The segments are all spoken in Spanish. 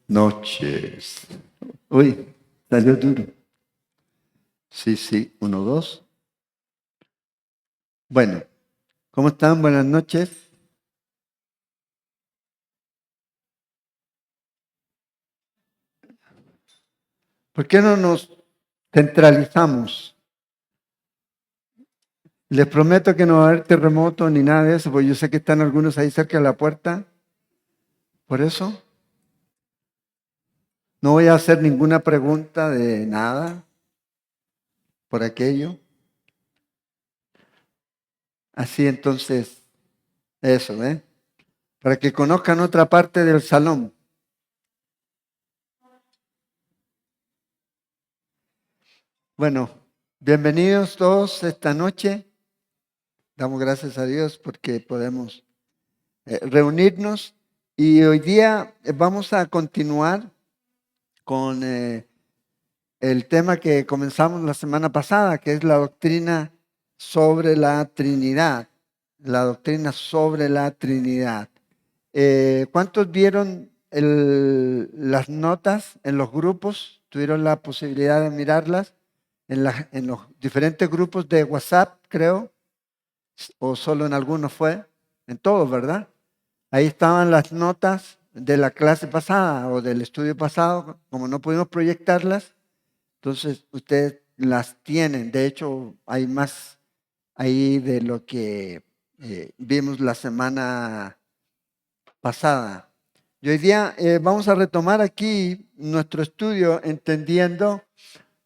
noches. Uy, salió duro. Sí, 1, 2. Bueno, ¿cómo están? Buenas noches. ¿Por qué no nos centralizamos? Les prometo que no va a haber terremoto ni nada de eso, porque yo sé que están algunos ahí cerca de la puerta. Por eso no voy a hacer ninguna pregunta de nada por aquello. Así entonces, eso, ¿eh? Para que conozcan otra parte del salón. Bueno, bienvenidos todos esta noche. Damos gracias a Dios porque podemos reunirnos y hoy día vamos a continuar con el tema que comenzamos la semana pasada, que es la doctrina sobre la Trinidad. La doctrina sobre la Trinidad. ¿Cuántos vieron las notas en los grupos? ¿Tuvieron la posibilidad de mirarlas en los diferentes grupos de WhatsApp, creo? ¿O solo en algunos fue? En todos, ¿verdad? Ahí estaban las notas de la clase pasada o del estudio pasado. Como no pudimos proyectarlas, entonces ustedes las tienen. De hecho, hay más ahí de lo que vimos la semana pasada. Y hoy día vamos a retomar aquí nuestro estudio entendiendo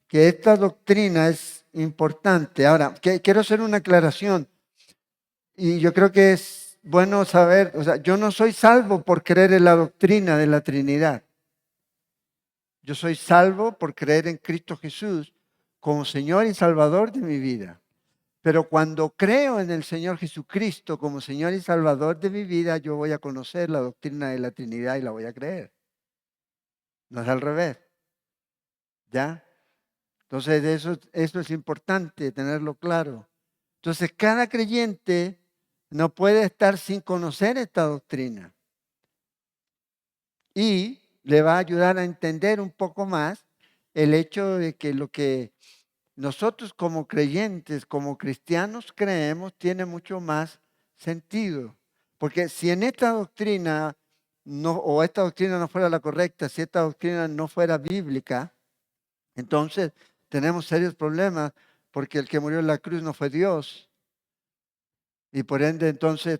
que esta doctrina es importante. Ahora, quiero hacer una aclaración y yo creo que es bueno saber, o sea, yo no soy salvo por creer en la doctrina de la Trinidad. Yo soy salvo por creer en Cristo Jesús como Señor y Salvador de mi vida. Pero cuando creo en el Señor Jesucristo como Señor y Salvador de mi vida, yo voy a conocer la doctrina de la Trinidad y la voy a creer. No es al revés. ¿Ya? Entonces, eso es importante tenerlo claro. Entonces, cada creyente no puede estar sin conocer esta doctrina. Y le va a ayudar a entender un poco más el hecho de que lo que nosotros como creyentes, como cristianos creemos, tiene mucho más sentido. Porque si en esta doctrina no, o esta doctrina no fuera la correcta, si esta doctrina no fuera bíblica, entonces tenemos serios problemas porque el que murió en la cruz no fue Dios y por ende entonces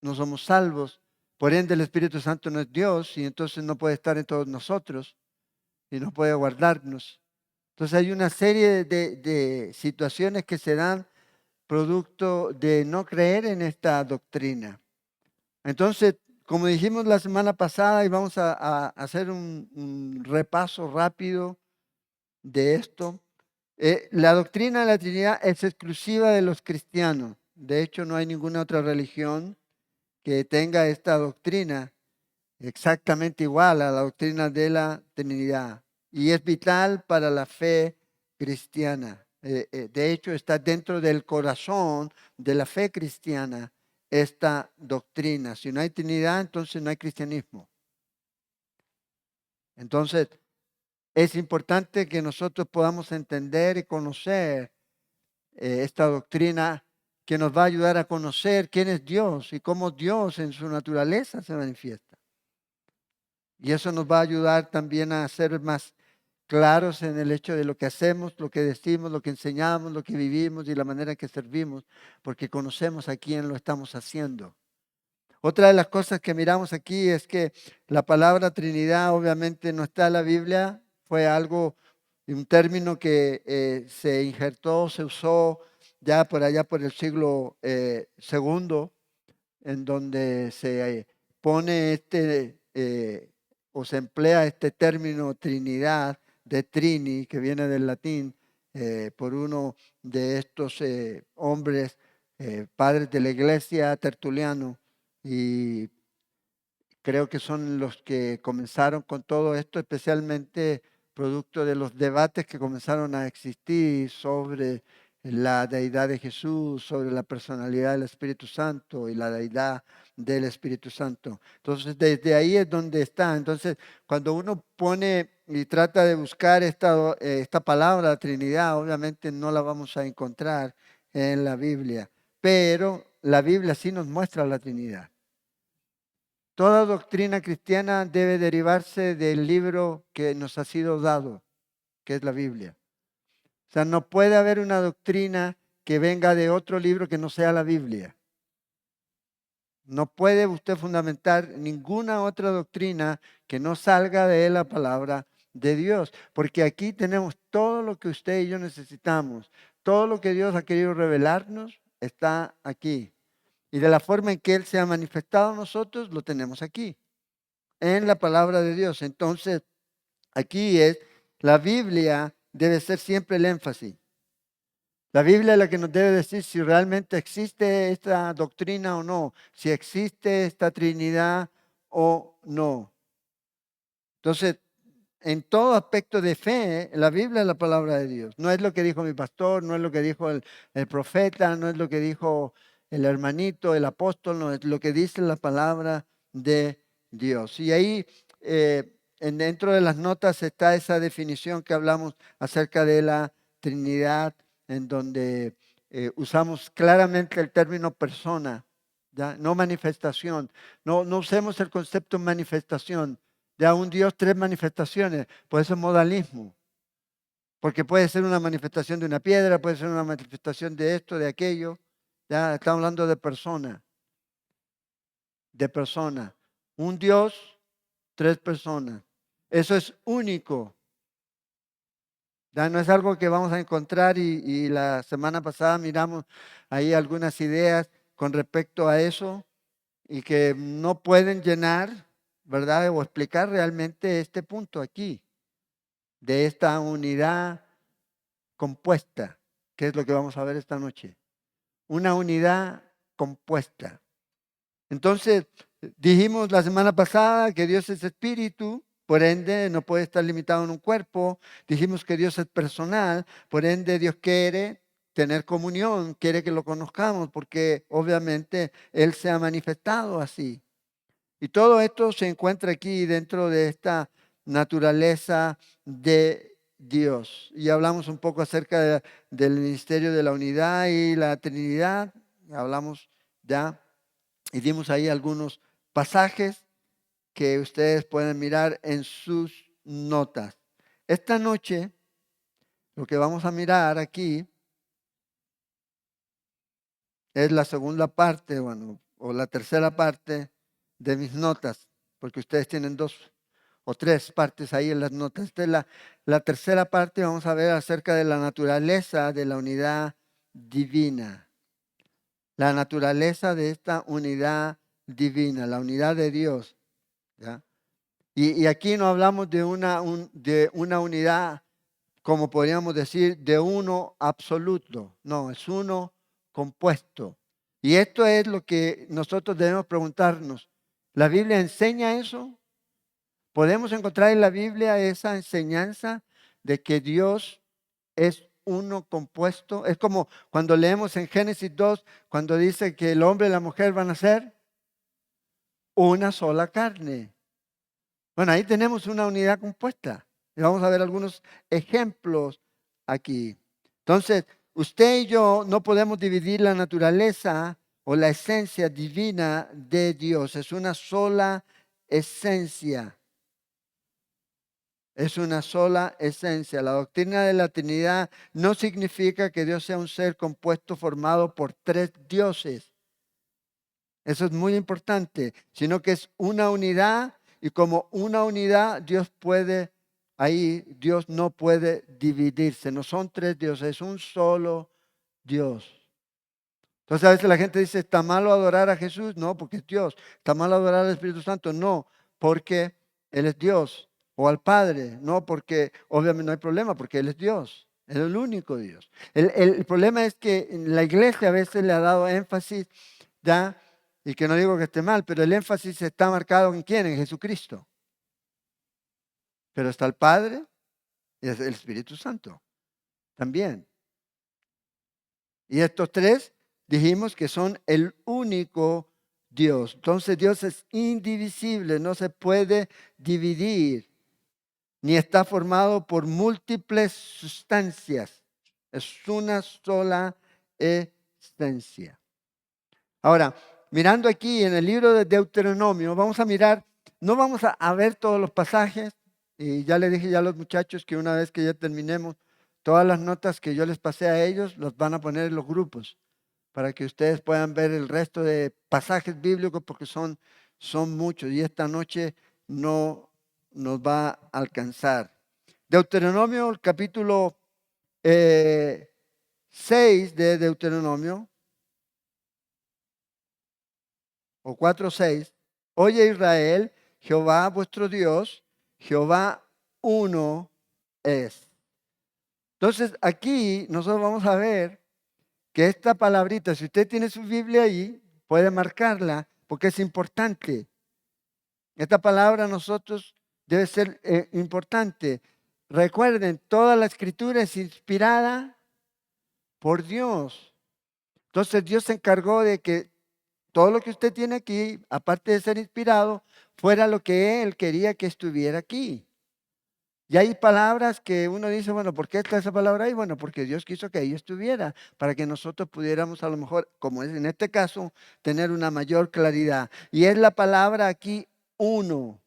no somos salvos. Por ende el Espíritu Santo no es Dios y entonces no puede estar en todos nosotros y no puede guardarnos. Entonces hay una serie de situaciones que se dan producto de no creer en esta doctrina. Entonces, como dijimos la semana pasada, y vamos a hacer un repaso rápido de esto, la doctrina de la Trinidad es exclusiva de los cristianos. De hecho, no hay ninguna otra religión que tenga esta doctrina exactamente igual a la doctrina de la Trinidad. Y es vital para la fe cristiana. De hecho, está dentro del corazón de la fe cristiana esta doctrina. Si no hay Trinidad, entonces no hay cristianismo. Entonces, es importante que nosotros podamos entender y conocer esta doctrina que nos va a ayudar a conocer quién es Dios y cómo Dios en su naturaleza se manifiesta. Y eso nos va a ayudar también a ser más claros en el hecho de lo que hacemos, lo que decimos, lo que enseñamos, lo que vivimos y la manera en que servimos, porque conocemos a quién lo estamos haciendo. Otra de las cosas que miramos aquí es que la palabra Trinidad obviamente no está en la Biblia, fue algo, un término que se injertó, se usó ya por allá por el siglo segundo, en donde se pone o se emplea este término Trinidad, de Trini, que viene del latín, por uno de estos hombres, padres de la iglesia, Tertuliano, y creo que son los que comenzaron con todo esto, especialmente producto de los debates que comenzaron a existir sobre la deidad de Jesús, sobre la personalidad del Espíritu Santo y la deidad del Espíritu Santo. Entonces, desde ahí es donde está. Entonces, cuando uno pone y trata de buscar esta palabra Trinidad, obviamente no la vamos a encontrar en la Biblia, pero la Biblia sí nos muestra la Trinidad. Toda doctrina cristiana debe derivarse del libro que nos ha sido dado, que es la Biblia. O sea, no puede haber una doctrina que venga de otro libro que no sea la Biblia. No puede usted fundamentar ninguna otra doctrina que no salga de la palabra de Dios, porque aquí tenemos todo lo que usted y yo necesitamos. Todo lo que Dios ha querido revelarnos está aquí. Y de la forma en que Él se ha manifestado a nosotros, lo tenemos aquí, en la palabra de Dios. Entonces, aquí es, la Biblia debe ser siempre el énfasis. La Biblia es la que nos debe decir si realmente existe esta doctrina o no, si existe esta Trinidad o no. Entonces, en todo aspecto de fe, la Biblia es la palabra de Dios. No es lo que dijo mi pastor, no es lo que dijo el profeta, no es lo que dijo el hermanito, el apóstol, no es lo que dice la palabra de Dios. Y ahí, dentro de las notas está esa definición que hablamos acerca de la Trinidad, en donde usamos claramente el término persona, ¿ya? No manifestación. No usemos el concepto manifestación. Ya un Dios, tres manifestaciones, puede ser modalismo, porque puede ser una manifestación de una piedra, puede ser una manifestación de esto, de aquello. Ya estamos hablando de persona, de persona. Un Dios, tres personas. Eso es único. Ya no es algo que vamos a encontrar y la semana pasada miramos ahí algunas ideas con respecto a eso y que no pueden llenar, ¿verdad? O explicar realmente este punto aquí, de esta unidad compuesta, que es lo que vamos a ver esta noche. Una unidad compuesta. Entonces, dijimos la semana pasada que Dios es espíritu, por ende no puede estar limitado en un cuerpo. Dijimos que Dios es personal, por ende Dios quiere tener comunión, quiere que lo conozcamos, porque obviamente Él se ha manifestado así. Y todo esto se encuentra aquí dentro de esta naturaleza de Dios. Y hablamos un poco acerca del ministerio de la unidad y la Trinidad. Hablamos ya y dimos ahí algunos pasajes que ustedes pueden mirar en sus notas. Esta noche, lo que vamos a mirar aquí es la segunda parte, bueno, o la tercera parte de mis notas, porque ustedes tienen dos o tres partes ahí en las notas. Esta es la tercera parte, vamos a ver acerca de la naturaleza de la unidad divina. La naturaleza de esta unidad divina, la unidad de Dios. ¿Ya? Y aquí no hablamos de una unidad, como podríamos decir, de uno absoluto. No, es uno compuesto. Y esto es lo que nosotros debemos preguntarnos. ¿La Biblia enseña eso? ¿Podemos encontrar en la Biblia esa enseñanza de que Dios es uno compuesto? Es como cuando leemos en Génesis 2, cuando dice que el hombre y la mujer van a ser una sola carne. Bueno, ahí tenemos una unidad compuesta. Y vamos a ver algunos ejemplos aquí. Entonces, usted y yo no podemos dividir la naturaleza o la esencia divina de Dios. Es una sola esencia. Es una sola esencia. La doctrina de la Trinidad no significa que Dios sea un ser compuesto formado por tres dioses. Eso es muy importante, sino que es una unidad y como una unidad Dios no puede dividirse. No son tres dioses, es un solo Dios. Entonces a veces la gente dice, ¿está malo adorar a Jesús? No, porque es Dios. ¿Está malo adorar al Espíritu Santo? No, porque Él es Dios. O al Padre, no, porque obviamente no hay problema, porque Él es Dios. Él es el único Dios. El problema es que en la iglesia a veces le ha dado énfasis, ¿ya? Y que no digo que esté mal, pero el énfasis está marcado en quién, en Jesucristo. Pero está el Padre y el Espíritu Santo también. Y estos tres dijimos que son el único Dios. Entonces Dios es indivisible, no se puede dividir, ni está formado por múltiples sustancias. Es una sola esencia. Ahora, mirando aquí en el libro de Deuteronomio, vamos a mirar, no vamos a ver todos los pasajes, y ya le dije ya a los muchachos que una vez que ya terminemos, todas las notas que yo les pasé a ellos, las van a poner en los grupos, para que ustedes puedan ver el resto de pasajes bíblicos, porque son muchos, y esta noche no nos va a alcanzar. Deuteronomio, el capítulo 6 de Deuteronomio, o 4:6. Oye Israel, Jehová vuestro Dios, Jehová uno es. Entonces aquí nosotros vamos a ver que esta palabrita, si usted tiene su Biblia ahí, puede marcarla porque es importante. Esta palabra a nosotros debe ser importante. Recuerden, toda la escritura es inspirada por Dios. Entonces Dios se encargó de que todo lo que usted tiene aquí, aparte de ser inspirado, fuera lo que Él quería que estuviera aquí. Y hay palabras que uno dice, bueno, ¿por qué está esa palabra ahí? Bueno, porque Dios quiso que ahí estuviera, para que nosotros pudiéramos a lo mejor, como es en este caso, tener una mayor claridad. Y es la palabra aquí, uno.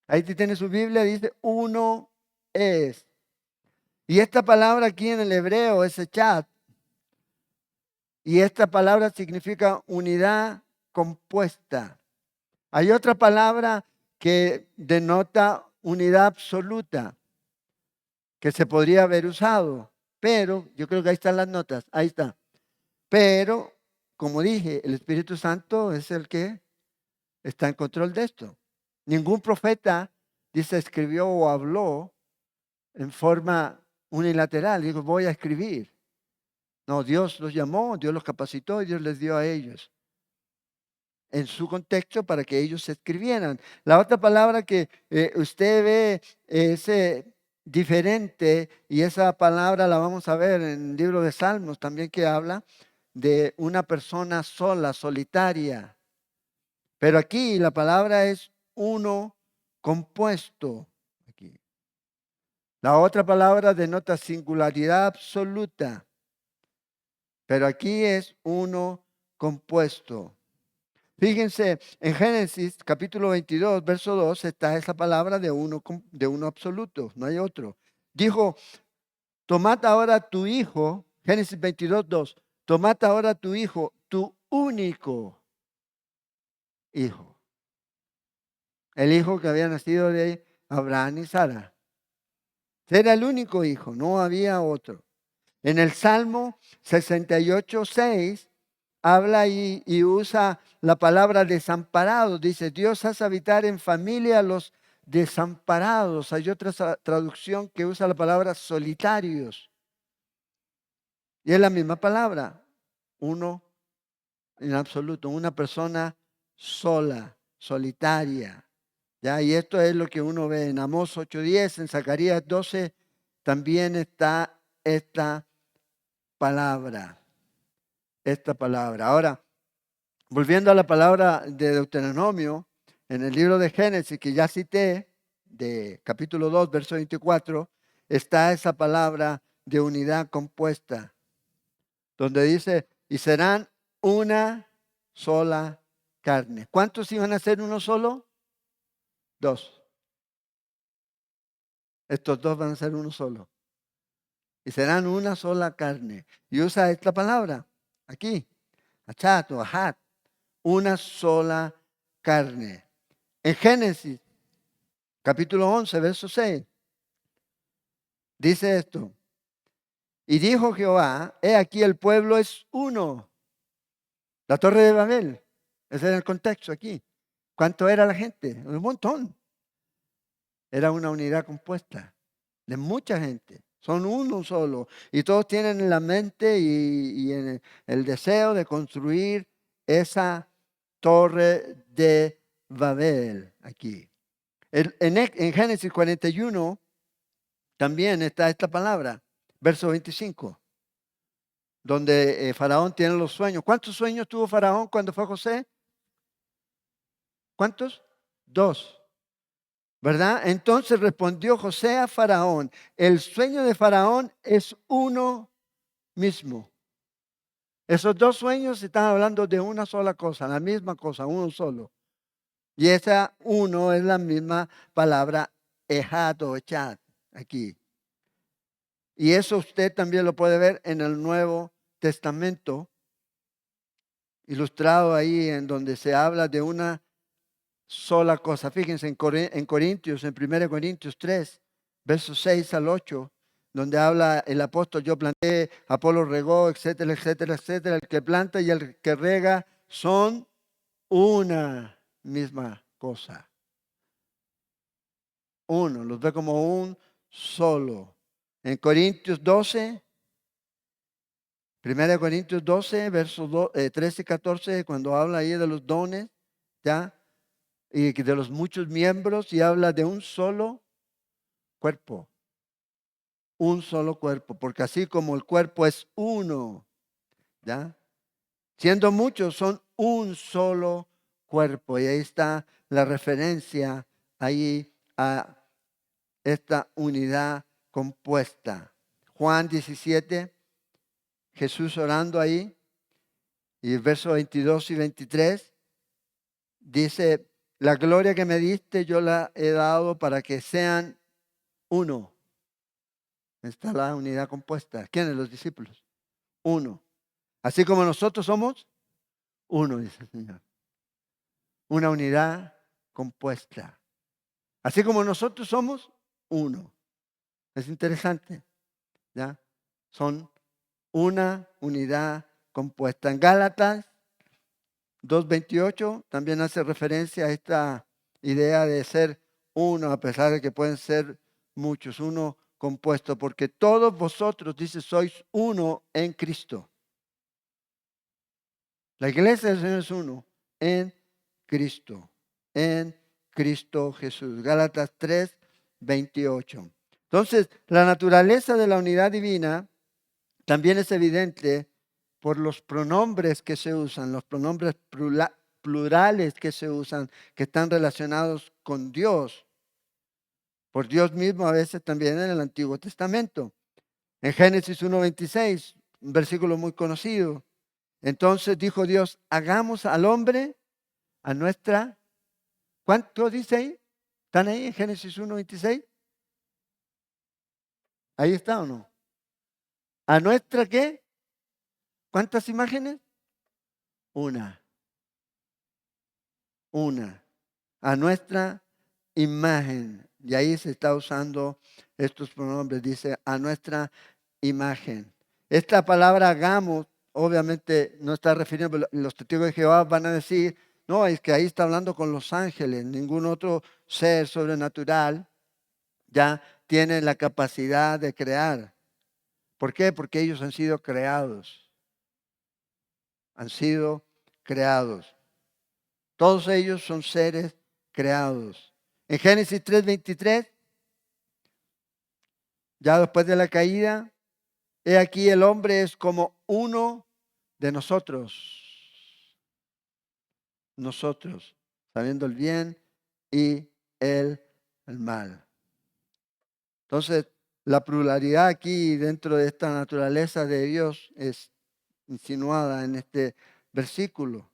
Ahí tiene su Biblia, dice, uno es. Y esta palabra aquí en el hebreo es echad. Y esta palabra significa unidad compuesta. Hay otra palabra que denota unidad absoluta, que se podría haber usado, pero yo creo que ahí están las notas, ahí está. Pero, como dije, el Espíritu Santo es el que está en control de esto. Ningún profeta, dice, escribió o habló en forma unilateral. Digo, voy a escribir. No, Dios los llamó, Dios los capacitó y Dios les dio a ellos en su contexto para que ellos se escribieran. La otra palabra que usted ve es diferente, y esa palabra la vamos a ver en el libro de Salmos también, que habla de una persona sola, solitaria. Pero aquí la palabra es uno compuesto. Aquí. La otra palabra denota singularidad absoluta, pero aquí es uno compuesto. Fíjense, en Génesis capítulo 22, verso 2, está esa palabra de uno absoluto, no hay otro. Dijo, tomad ahora tu hijo, Génesis 22, 2, tomad ahora tu hijo, tu único hijo. El hijo que había nacido de Abraham y Sara. Era el único hijo, no había otro. En el Salmo 68, 6, habla y usa la palabra desamparado. Dice, Dios hace habitar en familia a los desamparados. Hay otra traducción que usa la palabra solitarios. Y es la misma palabra. Uno en absoluto, una persona sola, solitaria. ¿Ya? Y esto es lo que uno ve en Amós 8:10, en Zacarías 12, también está esta palabra. Esta palabra. Ahora, volviendo a la palabra de Deuteronomio, en el libro de Génesis que ya cité, de capítulo 2, verso 24, está esa palabra de unidad compuesta, donde dice, y serán una sola carne. ¿Cuántos iban a ser uno solo? Dos. Estos dos van a ser uno solo. Y serán una sola carne. Y usa esta palabra aquí, achat o ajat, una sola carne. En Génesis, capítulo 11, verso 6, dice esto. Y dijo Jehová, he aquí el pueblo es uno. La torre de Babel. Ese era el contexto aquí. ¿Cuánto era la gente? Un montón. Era una unidad compuesta de mucha gente. Son uno solo. Y todos tienen en la mente y en el deseo de construir esa torre de Babel aquí. En Génesis 41 también está esta palabra, verso 25, donde Faraón tiene los sueños. ¿Cuántos sueños tuvo Faraón cuando fue José? ¿Cuántos? 2. ¿Verdad? Entonces respondió José a Faraón: el sueño de Faraón es uno mismo. Esos 2 sueños están hablando de una sola cosa, la misma cosa, uno solo. Y esa uno es la misma palabra ejad o echad aquí. Y eso usted también lo puede ver en el Nuevo Testamento, ilustrado ahí en donde se habla de una sola cosa. Fíjense en Corintios, en 1 Corintios 3, versos 6 al 8, donde habla el apóstol: yo planté, Apolo regó, etcétera, etcétera, etcétera. El que planta y el que rega son una misma cosa. Uno, los ve como un solo. En Corintios 12, 1 Corintios 12, versos 13 y 14, cuando habla ahí de los dones, ¿ya? Y de los muchos miembros, y habla de un solo cuerpo. Un solo cuerpo, porque así como el cuerpo es uno, ¿ya? Siendo muchos, son un solo cuerpo. Y ahí está la referencia ahí a esta unidad compuesta. Juan 17, Jesús orando ahí, y el verso 22 y 23 dice: la gloria que me diste yo la he dado para que sean uno. Está la unidad compuesta. ¿Quiénes? Los discípulos. Uno. Así como nosotros somos uno, dice el Señor. Una unidad compuesta. Así como nosotros somos uno. Es interesante, ¿ya? Son una unidad compuesta. En Gálatas 2:28 también hace referencia a esta idea de ser uno, a pesar de que pueden ser muchos, uno compuesto, porque todos vosotros, dice, sois uno en Cristo. La iglesia del Señor es uno en Cristo Jesús. Gálatas 3:28. Entonces, la naturaleza de la unidad divina también es evidente por los pronombres que se usan, los pronombres plurales que se usan, que están relacionados con Dios, por Dios mismo a veces también en el Antiguo Testamento. En Génesis 1:26, un versículo muy conocido. Entonces dijo Dios: hagamos al hombre a nuestra. ¿Cuánto dice ahí? ¿Están ahí en Génesis 1:26? ¿Ahí está o no? ¿A nuestra qué? ¿Cuántas imágenes? Una. Una. A nuestra imagen. Y ahí se está usando estos pronombres. Dice: a nuestra imagen. Esta palabra hagamos, obviamente no está refiriendo, los testigos de Jehová van a decir: no, es que ahí está hablando con los ángeles. Ningún otro ser sobrenatural ya tiene la capacidad de crear. ¿Por qué? Porque ellos han sido creados. Han sido creados. Todos ellos son seres creados. En Génesis 3:23, ya después de la caída, he aquí el hombre es como uno de nosotros. Nosotros, sabiendo el bien y el mal. Entonces, la pluralidad aquí dentro de esta naturaleza de Dios es insinuada en este versículo.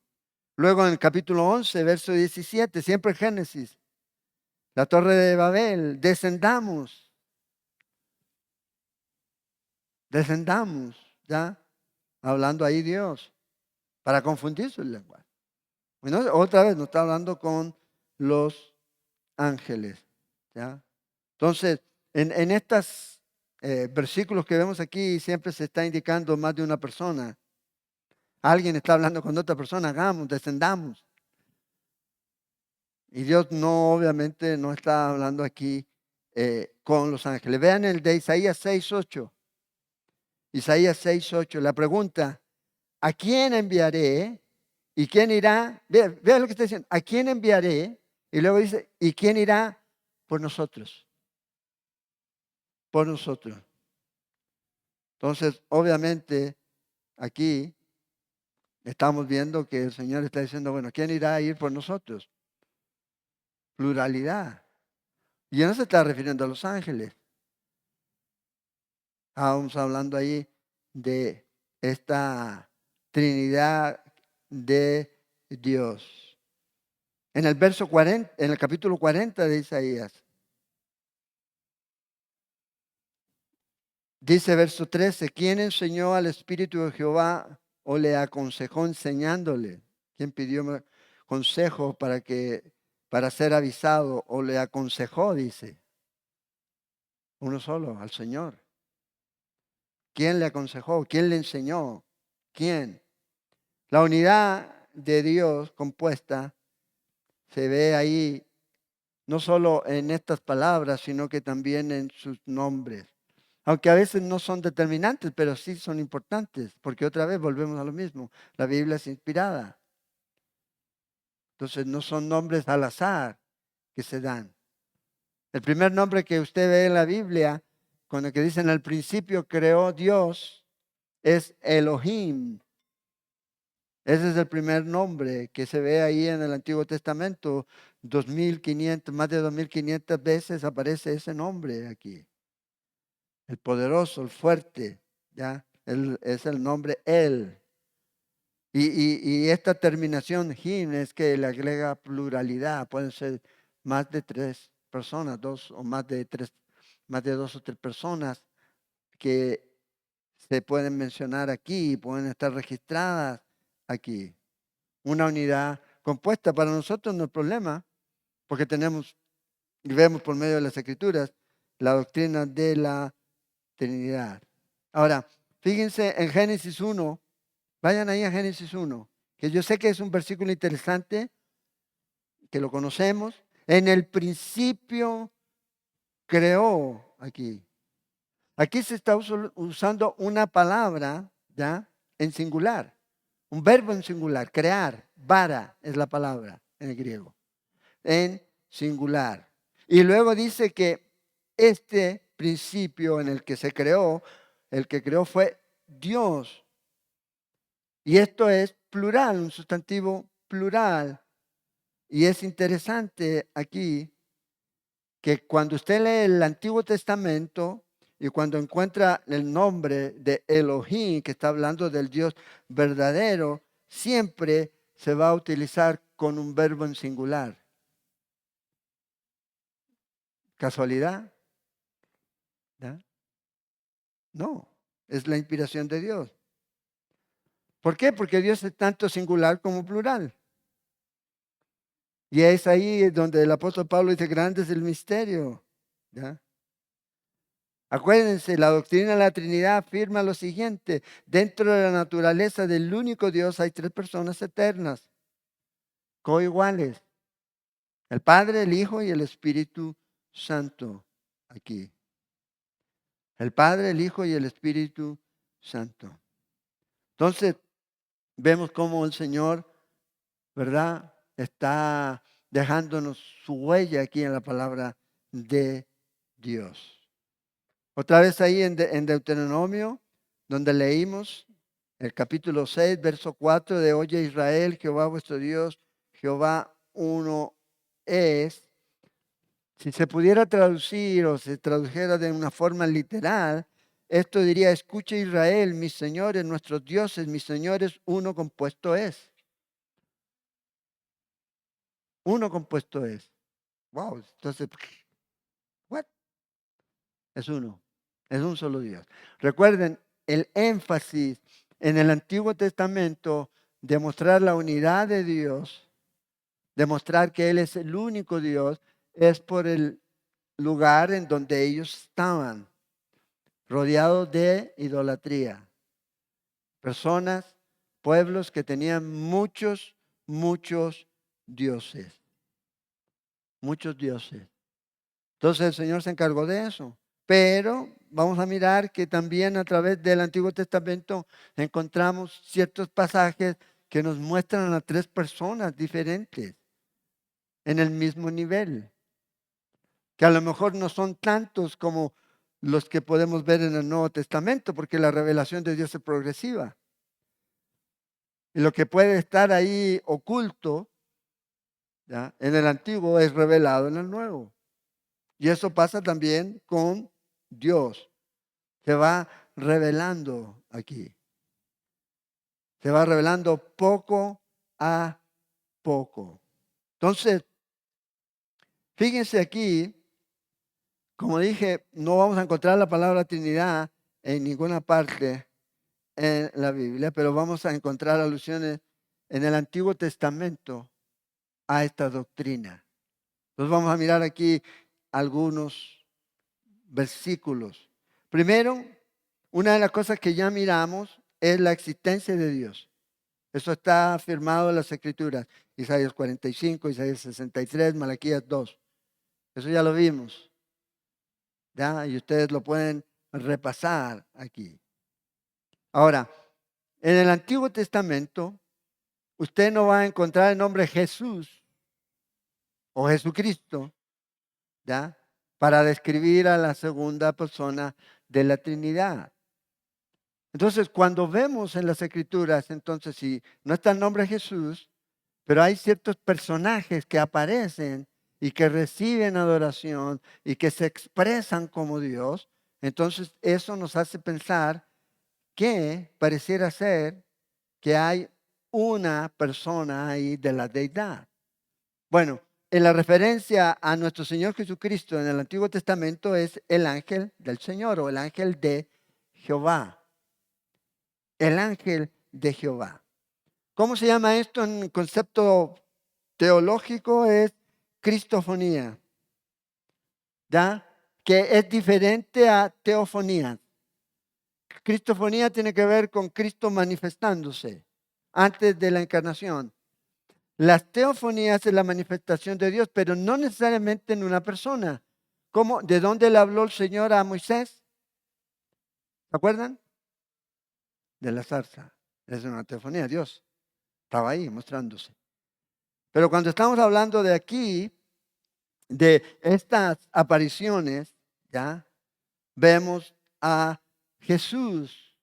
Luego en el capítulo 11, verso 17, siempre en Génesis, la torre de Babel: descendamos, ¿ya? Hablando ahí Dios, para confundir su lenguaje. Bueno, otra vez nos está hablando con los ángeles, ¿ya? Entonces, en estos versículos que vemos aquí siempre se está indicando más de una persona. Alguien está hablando con otra persona: hagamos, descendamos. Y Dios obviamente no está hablando aquí con los ángeles. Vean el de Isaías 6:8. Isaías 6:8. La pregunta: ¿a quién enviaré? ¿Y quién irá? Vean lo que está diciendo. ¿A quién enviaré? Y luego dice: ¿y quién irá por nosotros? Por nosotros. Entonces, obviamente, aquí estamos viendo que el Señor está diciendo, bueno, ¿quién irá a ir por nosotros? Pluralidad. Y no se está refiriendo a los ángeles. Estábamos hablando ahí de esta Trinidad de Dios. En el verso 40, en el capítulo 40 de Isaías, dice verso 13, ¿quién enseñó al Espíritu de Jehová o le aconsejó enseñándole? ¿Quién pidió consejo para ser avisado o le aconsejó? Dice, uno solo, al Señor. ¿Quién le aconsejó? ¿Quién le enseñó? ¿Quién? La unidad de Dios compuesta se ve ahí no solo en estas palabras, sino que también en sus nombres. Aunque a veces no son determinantes, pero sí son importantes, porque otra vez volvemos a lo mismo. La Biblia es inspirada. Entonces no son nombres al azar que se dan. El primer nombre que usted ve en la Biblia, con el que dicen al principio creó Dios, es Elohim. Ese es el primer nombre que se ve ahí en el Antiguo Testamento. 2500, más de 2500 veces aparece ese nombre aquí. El poderoso, el fuerte, ¿ya? Es el nombre Él. Y esta terminación him es que le agrega pluralidad. Pueden ser más de tres personas, dos o más de tres, más de dos o tres personas que se pueden mencionar aquí, pueden estar registradas aquí. Una unidad compuesta para nosotros no es problema, porque tenemos y vemos por medio de las Escrituras la doctrina de la Trinidad. Ahora, fíjense en Génesis 1, vayan ahí a Génesis 1, que yo sé que es un versículo interesante, que lo conocemos. En el principio creó aquí. Aquí se está usando una palabra, ¿ya? En singular, un verbo en singular, crear, vara es la palabra en el griego, en singular. Y luego dice que este principio en el que se creó, el que creó fue Dios. Y esto es plural, un sustantivo plural. Y es interesante aquí que cuando usted lee el Antiguo Testamento y cuando encuentra el nombre de Elohim, que está hablando del Dios verdadero, siempre se va a utilizar con un verbo en singular. ¿Casualidad? ¿Ya? No, es la inspiración de Dios. ¿Por qué? Porque Dios es tanto singular como plural. Y es ahí donde el apóstol Pablo dice, grande es el misterio. ¿Ya? Acuérdense, la doctrina de la Trinidad afirma lo siguiente: dentro de la naturaleza del único Dios hay tres personas eternas, coiguales: el Padre, el Hijo y el Espíritu Santo. Aquí. El Padre, el Hijo y el Espíritu Santo. Entonces, vemos cómo el Señor, ¿verdad?, está dejándonos su huella aquí en la palabra de Dios. Otra vez ahí en Deuteronomio, donde leímos el capítulo 6, verso 4 de Oye Israel, Jehová vuestro Dios, Jehová uno es. Si se pudiera traducir o se tradujera de una forma literal, esto diría, escucha Israel, mis señores, nuestros dioses, mis señores, uno compuesto es. Uno compuesto es. Wow, entonces, ¿what? Es uno, es un solo Dios. Recuerden, el énfasis en el Antiguo Testamento, demostrar la unidad de Dios, demostrar que Él es el único Dios, es por el lugar en donde ellos estaban, rodeados de idolatría. Personas, pueblos que tenían muchos, muchos dioses. Muchos dioses. Entonces el Señor se encargó de eso. Pero vamos a mirar que también a través del Antiguo Testamento encontramos ciertos pasajes que nos muestran a tres personas diferentes en el mismo nivel, que a lo mejor no son tantos como los que podemos ver en el Nuevo Testamento, porque la revelación de Dios es progresiva. Y lo que puede estar ahí oculto, ¿ya?, en el antiguo es revelado en el nuevo. Y eso pasa también con Dios. Se va revelando aquí. Se va revelando poco a poco. Entonces, fíjense aquí, como dije, no vamos a encontrar la palabra Trinidad en ninguna parte en la Biblia, pero vamos a encontrar alusiones en el Antiguo Testamento a esta doctrina. Entonces vamos a mirar aquí algunos versículos. Primero, una de las cosas que ya miramos es la existencia de Dios. Eso está afirmado en las Escrituras. Isaías 45, Isaías 63, Malaquías 2. Eso ya lo vimos, ¿ya? Y ustedes lo pueden repasar aquí. Ahora, en el Antiguo Testamento, usted no va a encontrar el nombre Jesús o Jesucristo, ¿ya?, para describir a la segunda persona de la Trinidad. Entonces, cuando vemos en las Escrituras, entonces, si no está el nombre Jesús, pero hay ciertos personajes que aparecen y que reciben adoración y que se expresan como Dios, entonces eso nos hace pensar que pareciera ser que hay una persona ahí de la deidad. Bueno, en la referencia a nuestro Señor Jesucristo en el Antiguo Testamento es el ángel del Señor o el ángel de Jehová. El ángel de Jehová. ¿Cómo se llama esto en concepto teológico? Es cristofonía, ¿ya?, que es diferente a teofonía. Cristofonía tiene que ver con Cristo manifestándose antes de la encarnación. Las teofonías es la manifestación de Dios, pero no necesariamente en una persona. ¿Cómo? ¿De dónde le habló el Señor a Moisés? ¿Se acuerdan? De la zarza. Es una teofonía, Dios estaba ahí mostrándose. Pero cuando estamos hablando de aquí, de estas apariciones, ¿ya?, vemos a Jesús,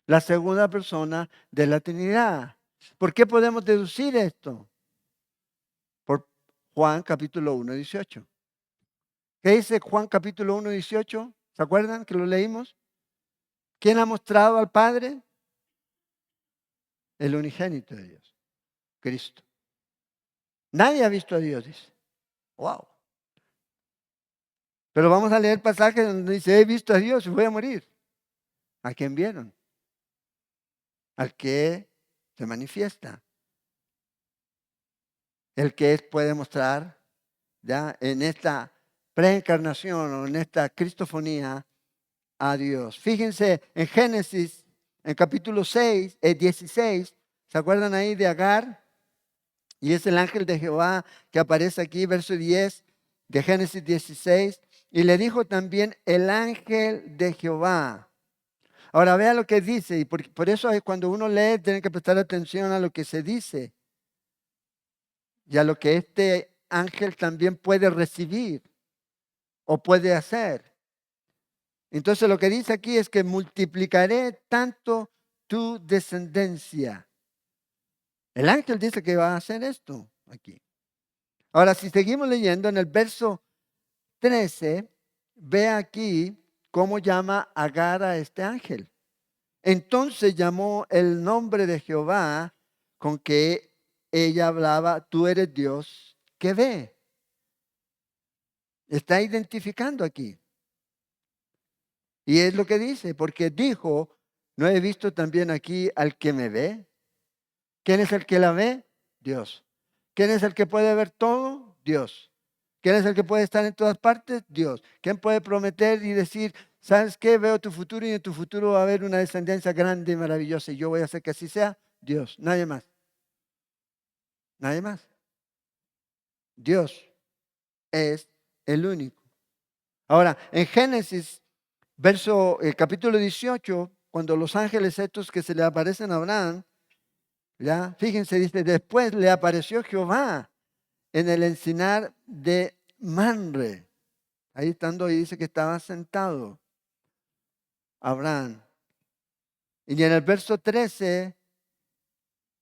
la segunda persona de la Trinidad. ¿Por qué podemos deducir esto? Por Juan capítulo 1, 18. ¿Qué dice Juan capítulo 1, 18? ¿Se acuerdan que lo leímos? ¿Quién ha mostrado al Padre? El unigénito de Dios, Cristo. Nadie ha visto a Dios, dice. Wow. Pero vamos a leer pasajes donde dice, he visto a Dios y voy a morir. ¿A quién vieron? Al que se manifiesta. El que puede mostrar, ya, en esta preencarnación o en esta cristofonía a Dios. Fíjense en Génesis, en capítulo 6, 16, ¿se acuerdan ahí de Agar? Y es el ángel de Jehová que aparece aquí, verso 10 de Génesis 16. Y le dijo también el ángel de Jehová. Ahora vea lo que dice, y por eso es cuando uno lee, tiene que prestar atención a lo que se dice y a lo que este ángel también puede recibir o puede hacer. Entonces lo que dice aquí es que multiplicaré tanto tu descendencia. El ángel dice que va a hacer esto aquí. Ahora, si seguimos leyendo en el verso 13, ve aquí cómo llama Agar a este ángel. Entonces llamó el nombre de Jehová con que ella hablaba, tú eres Dios que ve. Está identificando aquí. Y es lo que dice, porque dijo, ¿no he visto también aquí al que me ve? ¿Quién es el que la ve? Dios. ¿Quién es el que puede ver todo? Dios. ¿Quién es el que puede estar en todas partes? Dios. ¿Quién puede prometer y decir, ¿sabes qué? Veo tu futuro y en tu futuro va a haber una descendencia grande y maravillosa y yo voy a hacer que así sea? Dios. Nadie más. Nadie más. Dios es el único. Ahora, en Génesis, capítulo 18, cuando los ángeles estos que se le aparecen a Abraham, ya, fíjense, dice, después le apareció Jehová en el encinar de Manre. Ahí estando, y dice que estaba sentado Abraham. Y en el verso 13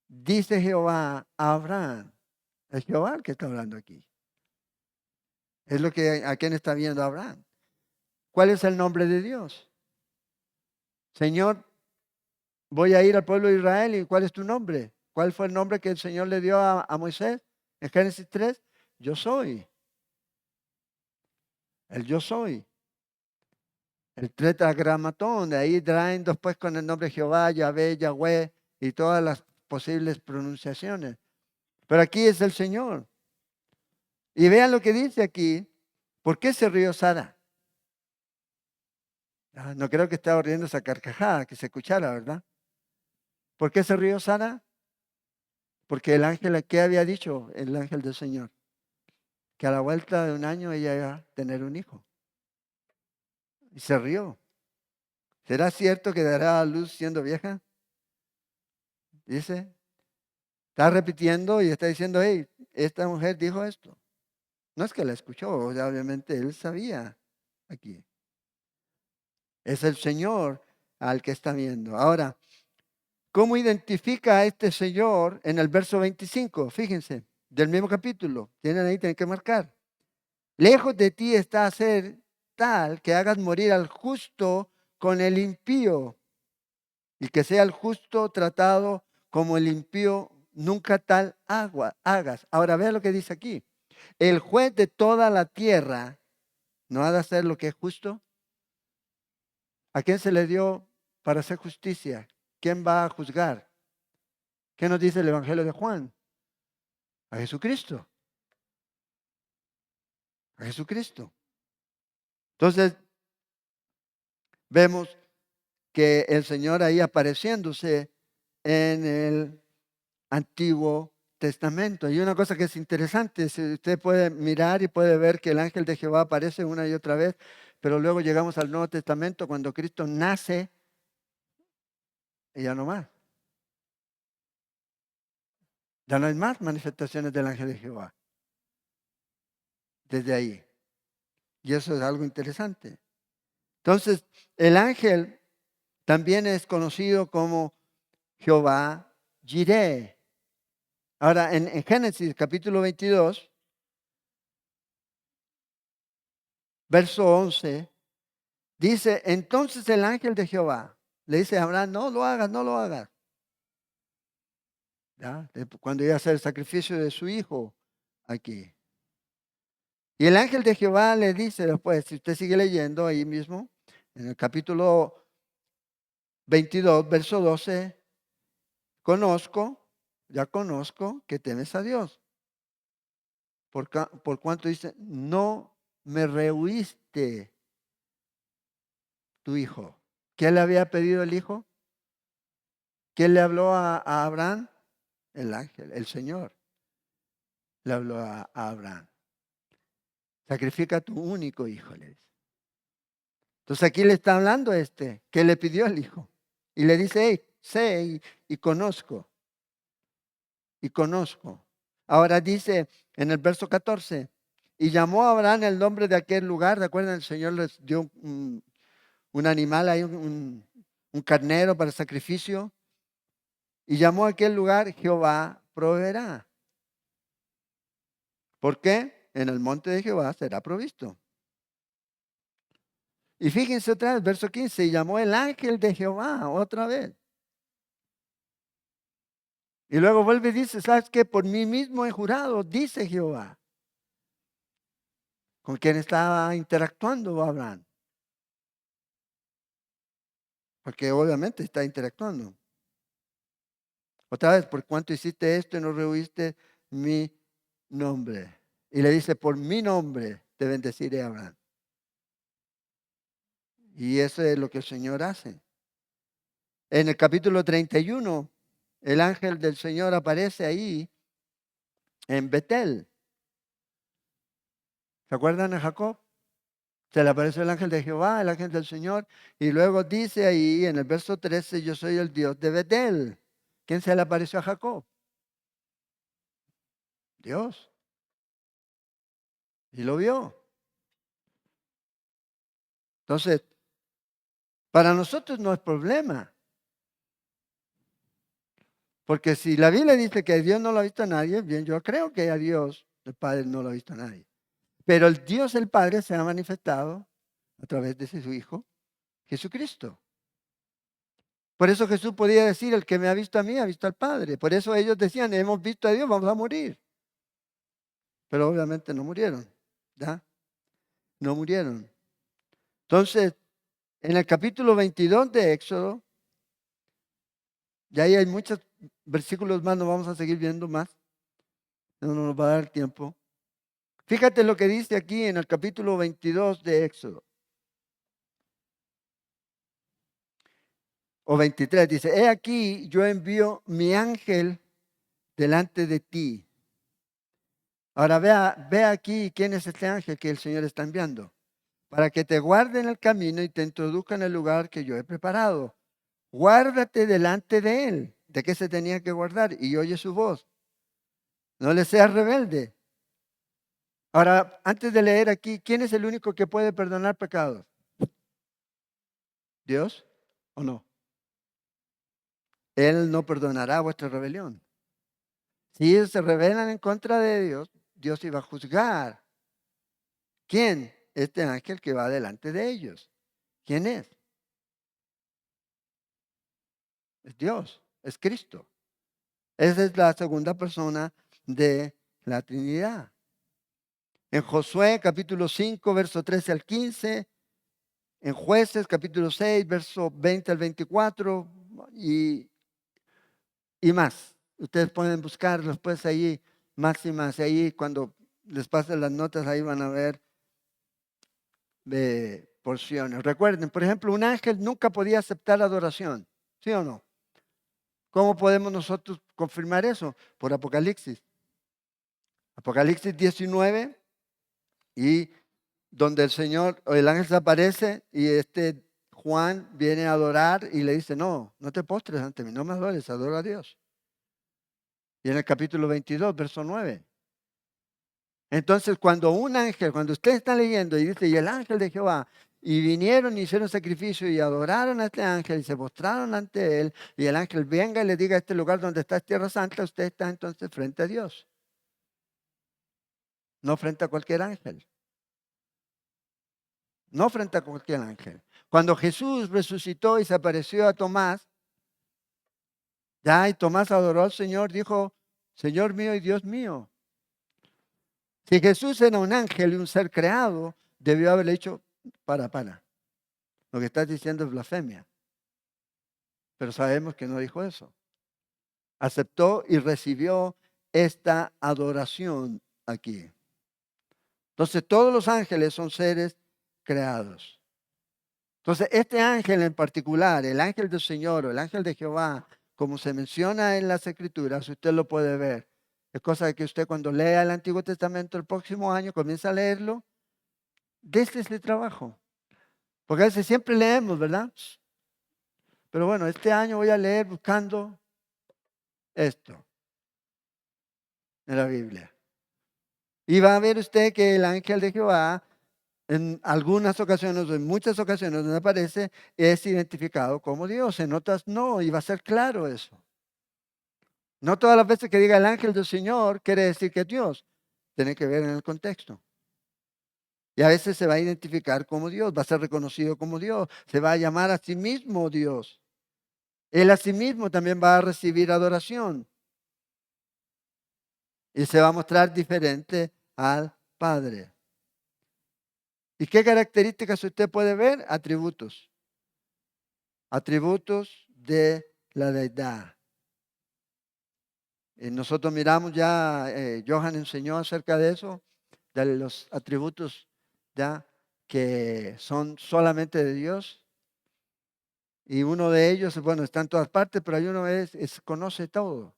dice Jehová a Abraham. Es Jehová el que está hablando aquí. Es lo que a quién está viendo Abraham. ¿Cuál es el nombre de Dios? Señor, voy a ir al pueblo de Israel. ¿Y cuál es tu nombre? ¿Cuál fue el nombre que el Señor le dio a Moisés en Génesis 3? Yo soy. El yo soy. El tetragramatón. De ahí traen después con el nombre Jehová, Yahvé, Yahweh y todas las posibles pronunciaciones. Pero aquí es el Señor. Y vean lo que dice aquí. ¿Por qué se rió Sara? No creo que estaba riendo esa carcajada, que se escuchara, ¿verdad? ¿Por qué se rió Sara? Porque el ángel, ¿qué había dicho el ángel del Señor? Que a la vuelta de un año ella iba a tener un hijo. Y se rió. ¿Será cierto que dará a luz siendo vieja? Dice. Está repitiendo y está diciendo, hey, esta mujer dijo esto. No es que la escuchó, obviamente él sabía aquí. Es el Señor al que está viendo. Ahora, ¿cómo identifica a este Señor en el verso 25? Fíjense, del mismo capítulo. Tienen ahí, tienen que marcar. Lejos de ti está hacer tal que hagas morir al justo con el impío y que sea el justo tratado como el impío, nunca tal hagas. Ahora vea lo que dice aquí. El juez de toda la tierra no ha de hacer lo que es justo. ¿A quién se le dio para hacer justicia? ¿Quién va a juzgar? ¿Qué nos dice el Evangelio de Juan? A Jesucristo. A Jesucristo. Entonces, vemos que el Señor ahí apareciéndose en el Antiguo Testamento. Y una cosa que es interesante, si usted puede mirar y puede ver que el ángel de Jehová aparece una y otra vez, pero luego llegamos al Nuevo Testamento cuando Cristo nace y ya no más. Ya no hay más manifestaciones del ángel de Jehová. Desde ahí. Y eso es algo interesante. Entonces, el ángel también es conocido como Jehová Jireh. Ahora, en Génesis capítulo 22, verso 11, dice, entonces el ángel de Jehová le dice a Abraham, no lo hagas, no lo hagas. ¿Ya? Cuando iba a hacer el sacrificio de su hijo aquí. Y el ángel de Jehová le dice después, si usted sigue leyendo ahí mismo, en el capítulo 22, verso 12, ya conozco que temes a Dios. Por cuanto dice, no me rehuiste tu hijo. ¿Quién le había pedido el hijo? ¿Quién le habló a Abraham? El ángel, el Señor. Le habló a Abraham. Sacrifica a tu único hijo, le dice. Entonces aquí le está hablando que le pidió el hijo. Y le dice, hey, sé y conozco. Y conozco. Ahora dice en el verso 14, y llamó a Abraham el nombre de aquel lugar. ¿Recuerdan? El Señor les dio un animal ahí, un carnero para sacrificio. Y llamó a aquel lugar Jehová proveerá. ¿Por qué? En el monte de Jehová será provisto. Y fíjense otra vez, verso 15, y llamó el ángel de Jehová otra vez. Y luego vuelve y dice, ¿sabes qué? Por mí mismo he jurado, dice Jehová. ¿Con quién estaba interactuando Abraham? Porque obviamente está interactuando. Otra vez, ¿por cuánto hiciste esto y no rehuiste mi nombre? Y le dice, por mi nombre te bendeciré, Abraham. Y eso es lo que el Señor hace. En el capítulo 31, el ángel del Señor aparece ahí en Betel. ¿Se acuerdan de Jacob? Se le apareció el ángel de Jehová, el ángel del Señor, y luego dice ahí en el verso 13, yo soy el Dios de Betel. ¿Quién se le apareció a Jacob? Dios. Y lo vio. Entonces, para nosotros no es problema. Porque si la Biblia dice que Dios no lo ha visto a nadie, bien, yo creo que a Dios, el Padre, no lo ha visto a nadie. Pero el Dios, el Padre, se ha manifestado a través de su Hijo, Jesucristo. Por eso Jesús podía decir, el que me ha visto a mí, ha visto al Padre. Por eso ellos decían, hemos visto a Dios, vamos a morir. Pero obviamente no murieron, ¿ya? No murieron. Entonces, en el capítulo 22 de Éxodo, ya ahí hay muchos versículos más, no vamos a seguir viendo más, no nos va a dar tiempo. Fíjate lo que dice aquí en el capítulo 22 de Éxodo. O 23, dice, he aquí, yo envío mi ángel delante de ti. Ahora vea aquí quién es este ángel que el Señor está enviando. Para que te guarde en el camino y te introduzca en el lugar que yo he preparado. Guárdate delante de él. ¿De qué se tenía que guardar? Y oye su voz. No le seas rebelde. Ahora, antes de leer aquí, ¿quién es el único que puede perdonar pecados? ¿Dios o no? Él no perdonará vuestra rebelión. Si ellos se rebelan en contra de Dios, Dios iba a juzgar. ¿Quién? Este ángel que va delante de ellos. ¿Quién es? Es Dios, es Cristo. Esa es la segunda persona de la Trinidad. En Josué capítulo 5, verso 13 al 15, en Jueces capítulo 6, verso 20 al 24 y más. Ustedes pueden buscar después ahí más y más. Ahí cuando les pasen las notas, ahí van a ver de porciones. Recuerden, por ejemplo, un ángel nunca podía aceptar adoración. ¿Sí o no? ¿Cómo podemos nosotros confirmar eso? Por Apocalipsis. Apocalipsis 19 y donde el Señor o el ángel se aparece y Juan viene a adorar y le dice, no, no te postres ante mí, no me adores, adora a Dios. Y en el capítulo 22, verso 9. Entonces, cuando un ángel, cuando usted está leyendo y dice, y el ángel de Jehová, y vinieron y hicieron sacrificio y adoraron a este ángel y se postraron ante él, y el ángel venga y le diga, este lugar donde está es tierra santa, usted está entonces frente a Dios, no frente a cualquier ángel. No frente a cualquier ángel. Cuando Jesús resucitó y se apareció a Tomás, ya y Tomás adoró al Señor, dijo, Señor mío y Dios mío. Si Jesús era un ángel y un ser creado, debió haberle dicho, para. Lo que estás diciendo es blasfemia. Pero sabemos que no dijo eso. Aceptó y recibió esta adoración aquí. Entonces todos los ángeles son seres creados. Entonces este ángel en particular, el ángel del Señor o el ángel de Jehová, como se menciona en las Escrituras, usted lo puede ver. Es cosa de que usted cuando lea el Antiguo Testamento el próximo año, comienza a leerlo, desde ese trabajo. Porque a veces siempre leemos, ¿verdad? Pero bueno, este año voy a leer buscando esto en la Biblia. Y va a ver usted que el ángel de Jehová, en algunas ocasiones, o en muchas ocasiones donde aparece, es identificado como Dios. En otras no, y va a ser claro eso. No todas las veces que diga el ángel del Señor quiere decir que es Dios. Tiene que ver en el contexto. Y a veces se va a identificar como Dios, va a ser reconocido como Dios, se va a llamar a sí mismo Dios. Él a sí mismo también va a recibir adoración. Y se va a mostrar diferente al Padre. ¿Y qué características usted puede ver? Atributos. Atributos de la deidad. Y nosotros miramos ya, Johan enseñó acerca de eso, de los atributos ya que son solamente de Dios. Y uno de ellos, bueno, está en todas partes, pero hay uno es conoce todo.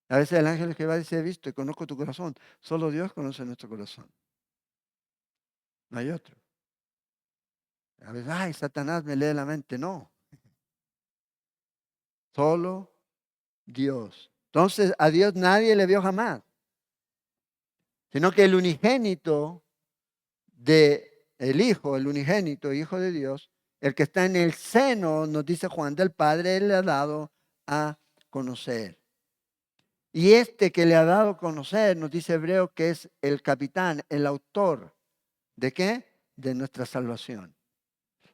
A veces el ángel que va dice, he visto y conozco tu corazón. Solo Dios conoce nuestro corazón. No hay otro. A veces, ay, Satanás me lee la mente. No. Solo Dios. Entonces, a Dios nadie le vio jamás. Sino que el unigénito de el Hijo, el unigénito Hijo de Dios, el que está en el seno, nos dice Juan del Padre, Él le ha dado a conocer. Y este que le ha dado a conocer, nos dice Hebreo, que es el capitán, el autor. ¿De qué? De nuestra salvación.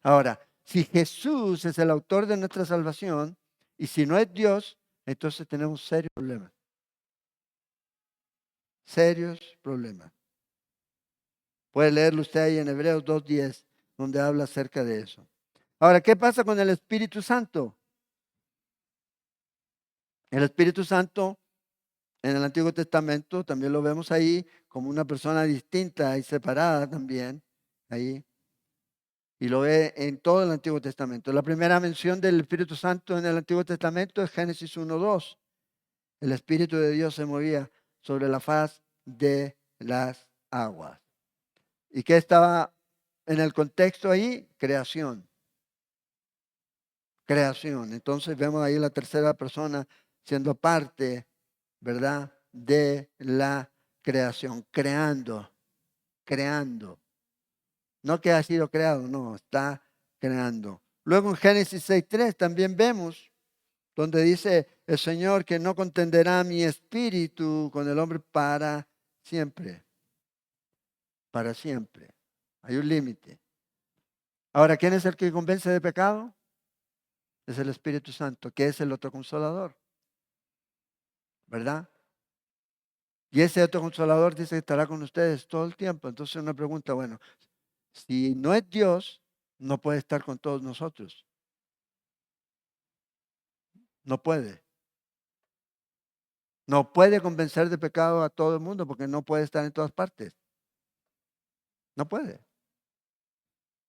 Ahora, si Jesús es el autor de nuestra salvación, y si no es Dios, entonces tenemos serios problemas. Serios problemas. Puede leerlo usted ahí en Hebreos 2:10, donde habla acerca de eso. Ahora, ¿qué pasa con el Espíritu Santo? El Espíritu Santo en el Antiguo Testamento también lo vemos ahí como una persona distinta y separada también, ahí. Y lo ve en todo el Antiguo Testamento. La primera mención del Espíritu Santo en el Antiguo Testamento es Génesis 1:2. El Espíritu de Dios se movía sobre la faz de las aguas. ¿Y qué estaba en el contexto ahí? Creación. Creación. Entonces vemos ahí la tercera persona siendo parte, ¿verdad?, de la creación, creando. No que ha sido creado, no, está creando. Luego en Génesis 6:3 también vemos donde dice el Señor que no contenderá mi espíritu con el hombre para siempre. Para siempre. Hay un límite. Ahora, ¿quién es el que convence de pecado? Es el Espíritu Santo, que es el otro consolador. ¿Verdad? Y ese otro consolador dice que estará con ustedes todo el tiempo. Entonces una pregunta, bueno, si no es Dios, no puede estar con todos nosotros. No puede. No puede convencer de pecado a todo el mundo porque no puede estar en todas partes. No puede.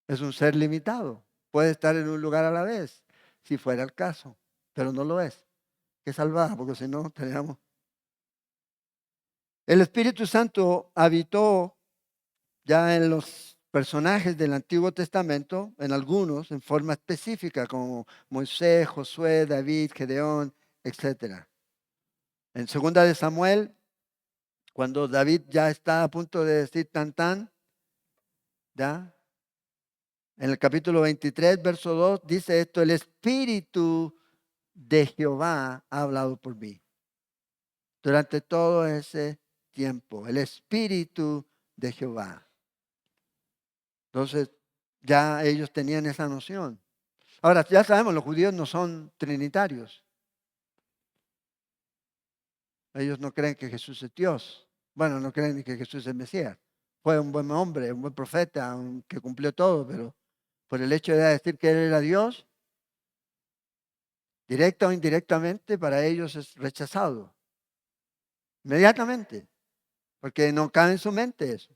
Es un ser limitado. Puede estar en un lugar a la vez, si fuera el caso, pero no lo es. Qué salvaje, porque si no, teníamos. El Espíritu Santo habitó ya en los personajes del Antiguo Testamento, en algunos, en forma específica, como Moisés, Josué, David, Gedeón, etc. En segunda de Samuel, cuando David ya está a punto de decir tan, ¿ya? En el capítulo 23, verso 2, dice esto: el Espíritu de Jehová ha hablado por mí. Durante todo ese tiempo, el Espíritu de Jehová. Entonces, ya ellos tenían esa noción. Ahora, ya sabemos, los judíos no son trinitarios. Ellos no creen que Jesús es Dios. Bueno, no creen ni que Jesús es Mesías. Fue un buen hombre, un buen profeta, que cumplió todo, pero por el hecho de decir que él era Dios, directa o indirectamente, para ellos es rechazado. Inmediatamente, porque no cabe en su mente eso.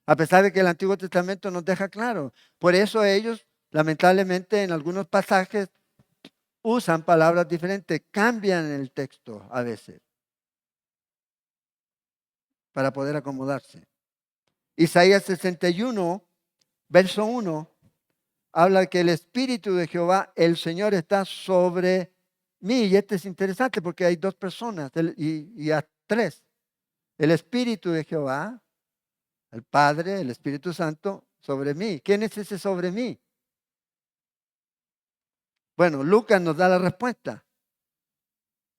A pesar de que el Antiguo Testamento nos deja claro. Por eso ellos, lamentablemente, en algunos pasajes usan palabras diferentes, cambian el texto a veces para poder acomodarse. Isaías 61, verso 1, habla que el Espíritu de Jehová, el Señor, está sobre mí. Y este es interesante porque hay dos personas y a tres. El Espíritu de Jehová, el Padre, el Espíritu Santo, sobre mí. ¿Quién es ese sobre mí? Bueno, Lucas nos da la respuesta.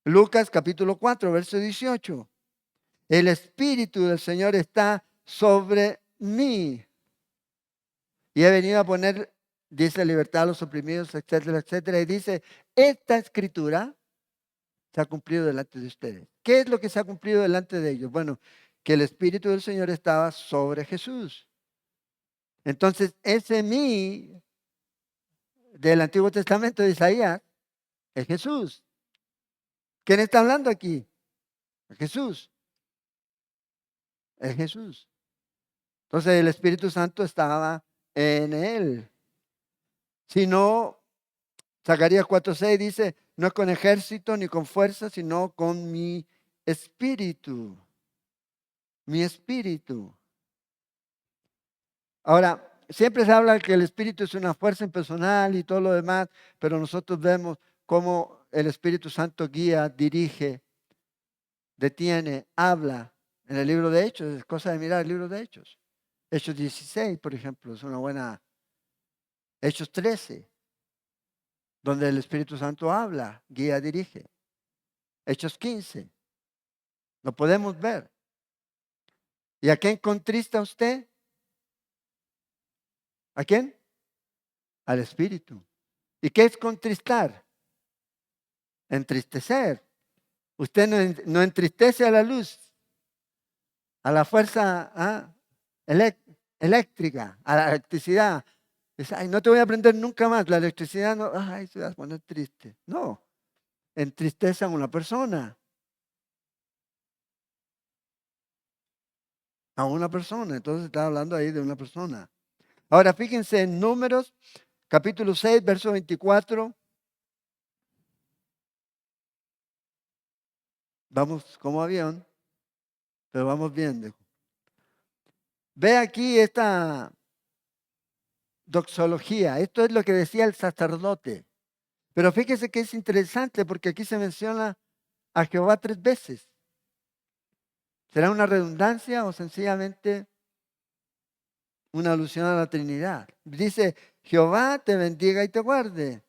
Lucas capítulo 4, verso 18. El Espíritu del Señor está sobre mí. Y he venido a poner, dice, libertad a los oprimidos, etcétera, etcétera. Y dice, esta escritura se ha cumplido delante de ustedes. ¿Qué es lo que se ha cumplido delante de ellos? Bueno, que el Espíritu del Señor estaba sobre Jesús. Entonces, ese mí del Antiguo Testamento de Isaías es Jesús. ¿Quién está hablando aquí? Jesús. Es Jesús. Entonces el Espíritu Santo estaba en él. Si no, Zacarías 4:6 dice, no es con ejército ni con fuerza, sino con mi espíritu. Mi espíritu. Ahora, siempre se habla que el espíritu es una fuerza impersonal y todo lo demás, pero nosotros vemos cómo el Espíritu Santo guía, dirige, detiene, habla. En el libro de Hechos, es cosa de mirar el libro de Hechos. Hechos 16, por ejemplo, es una buena. Hechos 13. donde el Espíritu Santo habla, guía, dirige. Hechos 15. Lo podemos ver. ¿Y a quién contrista usted? ¿A quién? Al Espíritu. ¿Y qué es contristar? Entristecer. Usted no entristece a la luz, a la fuerza eléctrica, a la electricidad. Dice, ay, no te voy a aprender nunca más. La electricidad no, ay, se va a poner triste. No, entristece a una persona. A una persona. Entonces está hablando ahí de una persona. Ahora fíjense en Números, capítulo 6, verso 24. Vamos como avión, pero vamos viendo. Ve aquí esta doxología. Esto es lo que decía el sacerdote. Pero fíjese que es interesante porque aquí se menciona a Jehová 3 veces. ¿Será una redundancia o sencillamente una alusión a la Trinidad? Dice, Jehová te bendiga y te guarde.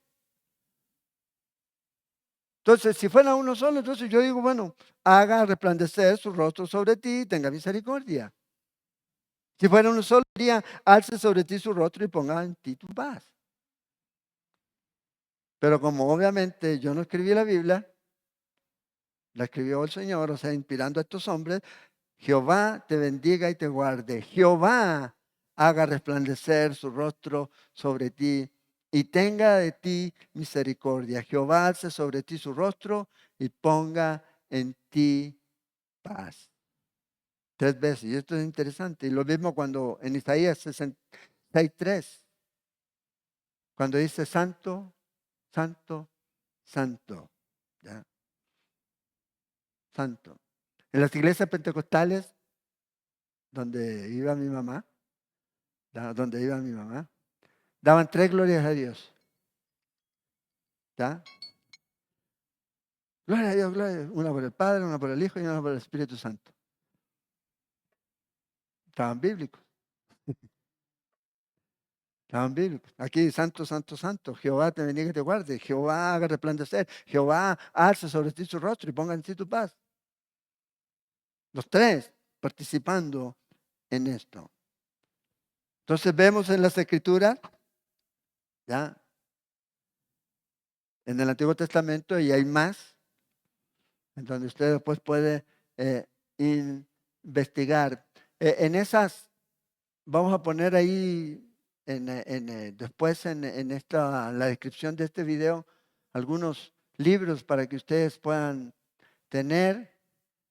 Entonces, si fuera uno solo, entonces yo digo, bueno, haga resplandecer su rostro sobre ti y tenga misericordia. Si fuera uno solo, diría, alce sobre ti su rostro y ponga en ti tu paz. Pero como obviamente yo no escribí la Biblia, la escribió el Señor, o sea, inspirando a estos hombres, Jehová te bendiga y te guarde. Jehová haga resplandecer su rostro sobre ti y tenga de ti misericordia. Jehová alce sobre ti su rostro y ponga en ti paz. 3 veces. Y esto es interesante. Y lo mismo cuando en Isaías 66:3, cuando dice santo, santo, santo. ¿Ya? Santo. En las iglesias pentecostales, donde iba mi mamá, daban 3 glorias a Dios. ¿Ya? Gloria a Dios, gloria a Dios. Una por el Padre, una por el Hijo y una por el Espíritu Santo. Estaban bíblicos. Estaban bíblicos. Aquí, santo, santo, santo. Jehová te bendiga y te guarde. Jehová haga resplandecer. Jehová alce sobre ti su rostro y ponga en ti tu paz. Los 3 participando en esto. Entonces vemos en las Escrituras, ¿ya? En el Antiguo Testamento, y hay más, en donde usted después puede investigar. En esas, vamos a poner ahí después en la descripción de este video algunos libros para que ustedes puedan tener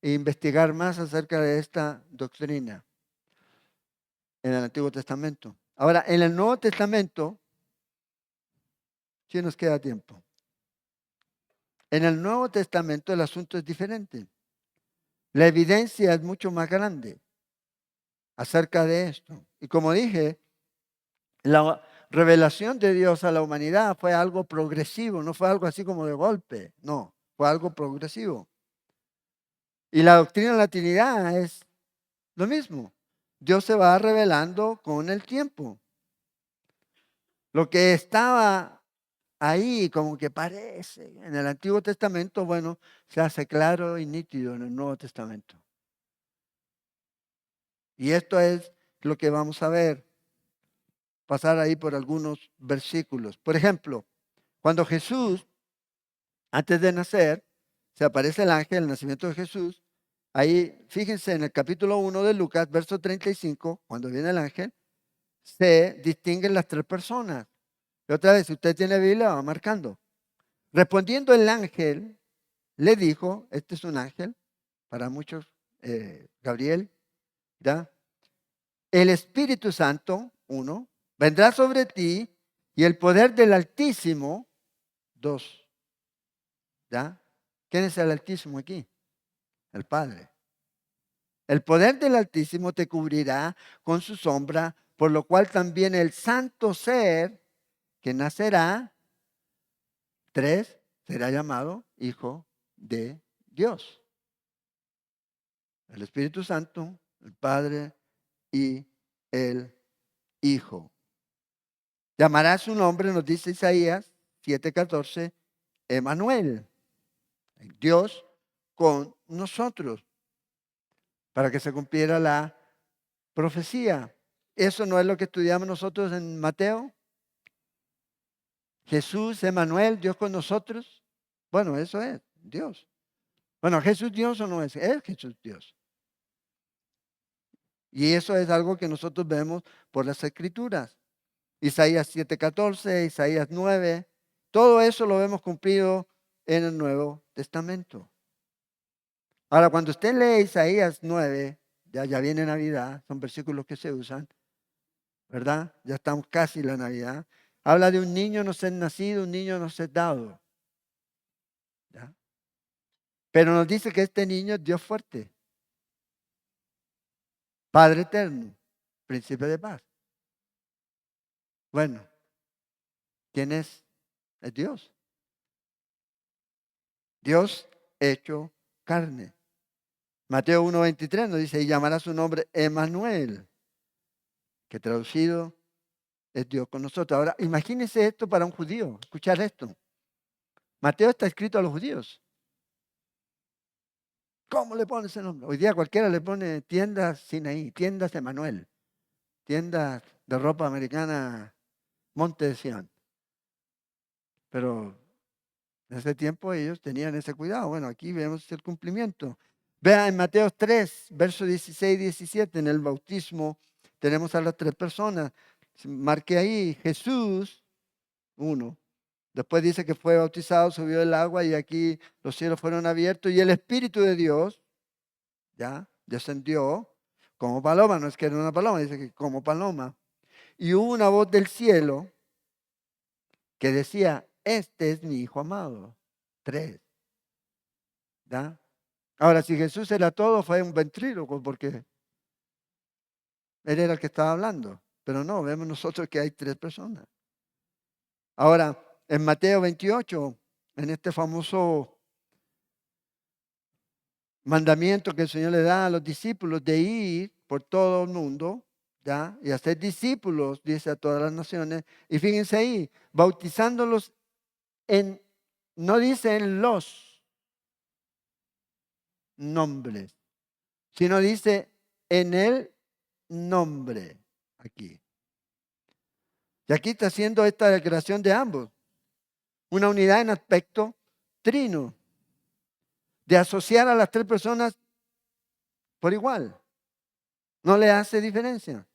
e investigar más acerca de esta doctrina en el Antiguo Testamento. Ahora, en el Nuevo Testamento, sí nos queda tiempo. En el Nuevo Testamento el asunto es diferente. La evidencia es mucho más grande acerca de esto. Y como dije, la revelación de Dios a la humanidad fue algo progresivo, no fue algo así como de golpe, no, fue algo progresivo. Y la doctrina de la Trinidad es lo mismo. Dios se va revelando con el tiempo. Lo que estaba ahí como que parece en el Antiguo Testamento, bueno, se hace claro y nítido en el Nuevo Testamento. Y esto es lo que vamos a ver, pasar ahí por algunos versículos. Por ejemplo, cuando Jesús, antes de nacer, se aparece el ángel, el nacimiento de Jesús, ahí fíjense en el capítulo 1 de Lucas, verso 35, cuando viene el ángel, se distinguen las 3 personas. Y otra vez, si usted tiene Biblia, va marcando. Respondiendo el ángel, le dijo, este es un ángel, para muchos, Gabriel, ¿ya? El Espíritu Santo, 1, vendrá sobre ti y el poder del Altísimo, 2. ¿Ya? ¿Quién es el Altísimo aquí? El Padre. El poder del Altísimo te cubrirá con su sombra, por lo cual también el santo ser que nacerá, 3, será llamado Hijo de Dios. El Espíritu Santo, el Padre y el Hijo. Llamará su nombre, nos dice Isaías 7:14, Emmanuel, Dios con nosotros, para que se cumpliera la profecía. ¿Eso no es lo que estudiamos nosotros en Mateo? Jesús, Emmanuel, Dios con nosotros. Bueno, eso es Dios. Bueno, ¿Jesús Dios o no es? Es Jesús Dios. Y eso es algo que nosotros vemos por las Escrituras. Isaías 7:14, Isaías 9, todo eso lo vemos cumplido en el Nuevo Testamento. Ahora, cuando usted lee Isaías 9, ya viene Navidad, son versículos que se usan, ¿verdad? Ya estamos casi en la Navidad. Habla de un niño no ser nacido, un niño no ser dado. ¿Ya? Pero nos dice que este niño es Dios fuerte, Padre eterno, Príncipe de paz. Bueno, ¿quién es? Es Dios. Dios hecho carne. Mateo 1:23 nos dice, y llamará su nombre Emmanuel, que traducido es Dios con nosotros. Ahora, imagínense esto para un judío, escuchar esto. Mateo está escrito a los judíos. ¿Cómo le pone ese nombre? Hoy día cualquiera le pone tiendas Sinaí, tiendas Emmanuel, tiendas de ropa americana Monte de Sión. Pero en ese tiempo ellos tenían ese cuidado. Bueno, aquí vemos el cumplimiento. Vea en Mateo 3, versos 16 y 17, en el bautismo tenemos a las 3 personas. Marque ahí, Jesús, uno. Después dice que fue bautizado, subió del agua y aquí los cielos fueron abiertos y el Espíritu de Dios, ya, descendió como paloma. No es que era una paloma, dice que como paloma. Y hubo una voz del cielo que decía, este es mi Hijo amado. 3. ¿Ya? Ahora, si Jesús era todo, fue un ventríloco porque él era el que estaba hablando. Pero no, vemos nosotros que hay 3 personas. Ahora, en Mateo 28, en este famoso mandamiento que el Señor le da a los discípulos de ir por todo el mundo, ¿ya? Y hacer discípulos, dice a todas las naciones. Y fíjense ahí, bautizándolos no dice en los nombres, sino dice en el nombre aquí. Y aquí está haciendo esta declaración de ambos. Una unidad en aspecto trino. De asociar a las 3 personas por igual. No le hace diferencia.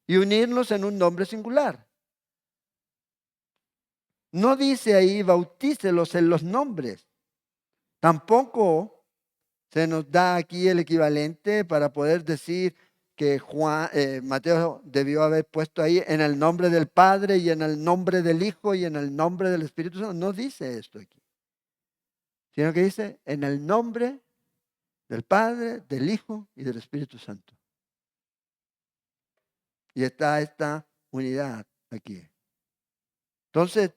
Y unirlos en un nombre singular. No dice ahí bautícelos en los nombres. Tampoco se nos da aquí el equivalente para poder decir que Mateo debió haber puesto ahí en el nombre del Padre y en el nombre del Hijo y en el nombre del Espíritu Santo. No dice esto aquí. Sino que dice en el nombre del Padre, del Hijo y del Espíritu Santo. Y está esta unidad aquí. Entonces,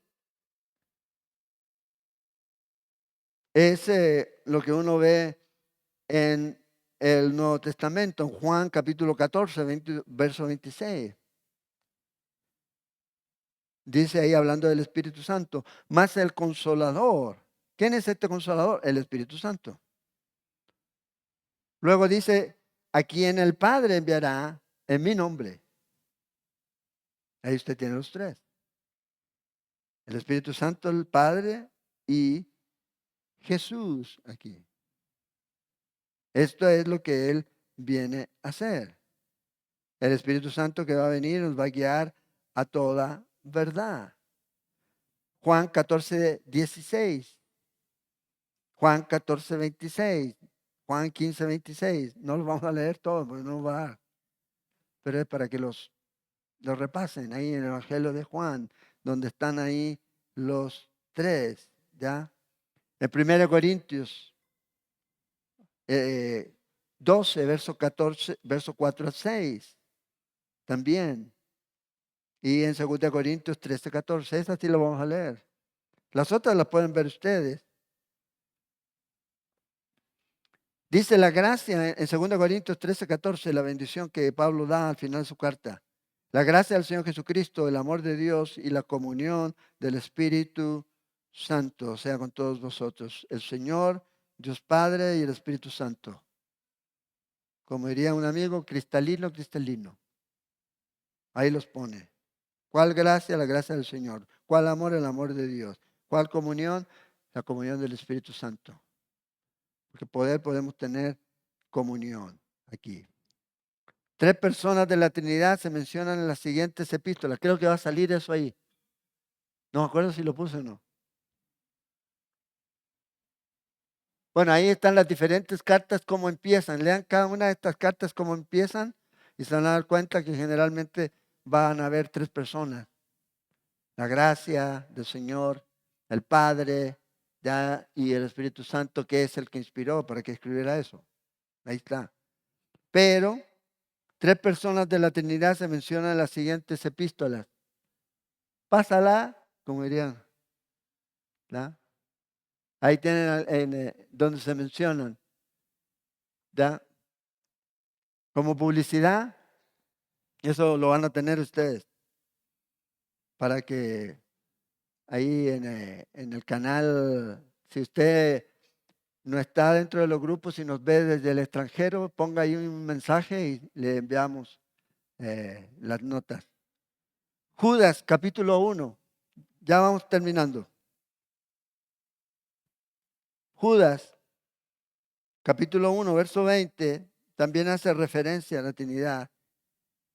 es lo que uno ve en el Nuevo Testamento, en Juan capítulo 14, verso 26. Dice ahí hablando del Espíritu Santo, más el Consolador. ¿Quién es este Consolador? El Espíritu Santo. Luego dice, a quien el Padre enviará en mi nombre. Ahí usted tiene los 3. El Espíritu Santo, el Padre y Jesús aquí. Esto es lo que Él viene a hacer. El Espíritu Santo que va a venir nos va a guiar a toda verdad. Juan 14, 16. Juan 14, 26. Juan 15, 26. No los vamos a leer todos porque no va a dar. Pero es para que los repasen ahí en el Evangelio de Juan, donde están ahí los 3. ¿Ya? En 1 Corintios 12, verso 14, verso 4 a 6. También. Y en 2 Corintios 13, 14. Esas sí lo vamos a leer. Las otras las pueden ver ustedes. Dice la gracia en 2 Corintios 13, 14, la bendición que Pablo da al final de su carta. La gracia del Señor Jesucristo, el amor de Dios y la comunión del Espíritu Santo sea con todos vosotros. El Señor, Dios Padre y el Espíritu Santo. Como diría un amigo, cristalino, cristalino. Ahí los pone. ¿Cuál gracia? La gracia del Señor. ¿Cuál amor? El amor de Dios. ¿Cuál comunión? La comunión del Espíritu Santo. Porque podemos tener comunión aquí. 3 personas de la Trinidad se mencionan en las siguientes epístolas. Creo que va a salir eso ahí. No me acuerdo si lo puse o no. Bueno, ahí están las diferentes cartas, cómo empiezan. Lean cada una de estas cartas cómo empiezan y se van a dar cuenta que generalmente van a haber 3 personas. La gracia del Señor, el Padre, ya, y el Espíritu Santo, que es el que inspiró para que escribiera eso. Ahí está. Pero 3 personas de la Trinidad se mencionan en las siguientes epístolas. Pásala, como dirían, ¿ya? Ahí tienen donde se mencionan, ¿ya? Como publicidad, eso lo van a tener ustedes para que ahí en el canal, si usted no está dentro de los grupos y nos ve desde el extranjero, ponga ahí un mensaje y le enviamos las notas. Judas, capítulo 1. Ya vamos terminando. Judas, capítulo 1, verso 20, también hace referencia a la Trinidad.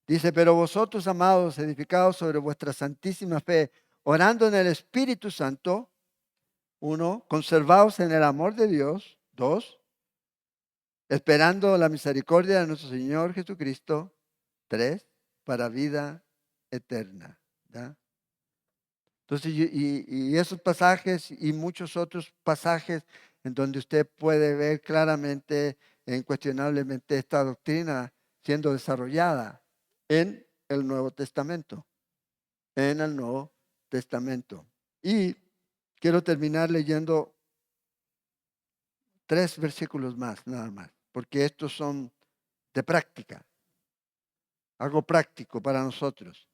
Dice, pero vosotros, amados, edificados sobre vuestra santísima fe, orando en el Espíritu Santo, 1, conservaos en el amor de Dios, 2, esperando la misericordia de nuestro Señor Jesucristo, 3, para vida eterna. ¿Ya? Entonces, y esos pasajes y muchos otros pasajes en donde usted puede ver claramente e incuestionablemente esta doctrina siendo desarrollada en el Nuevo Testamento, en el Nuevo Testamento. Y quiero terminar leyendo 3 versículos más, nada más, porque estos son de práctica, algo práctico para nosotros.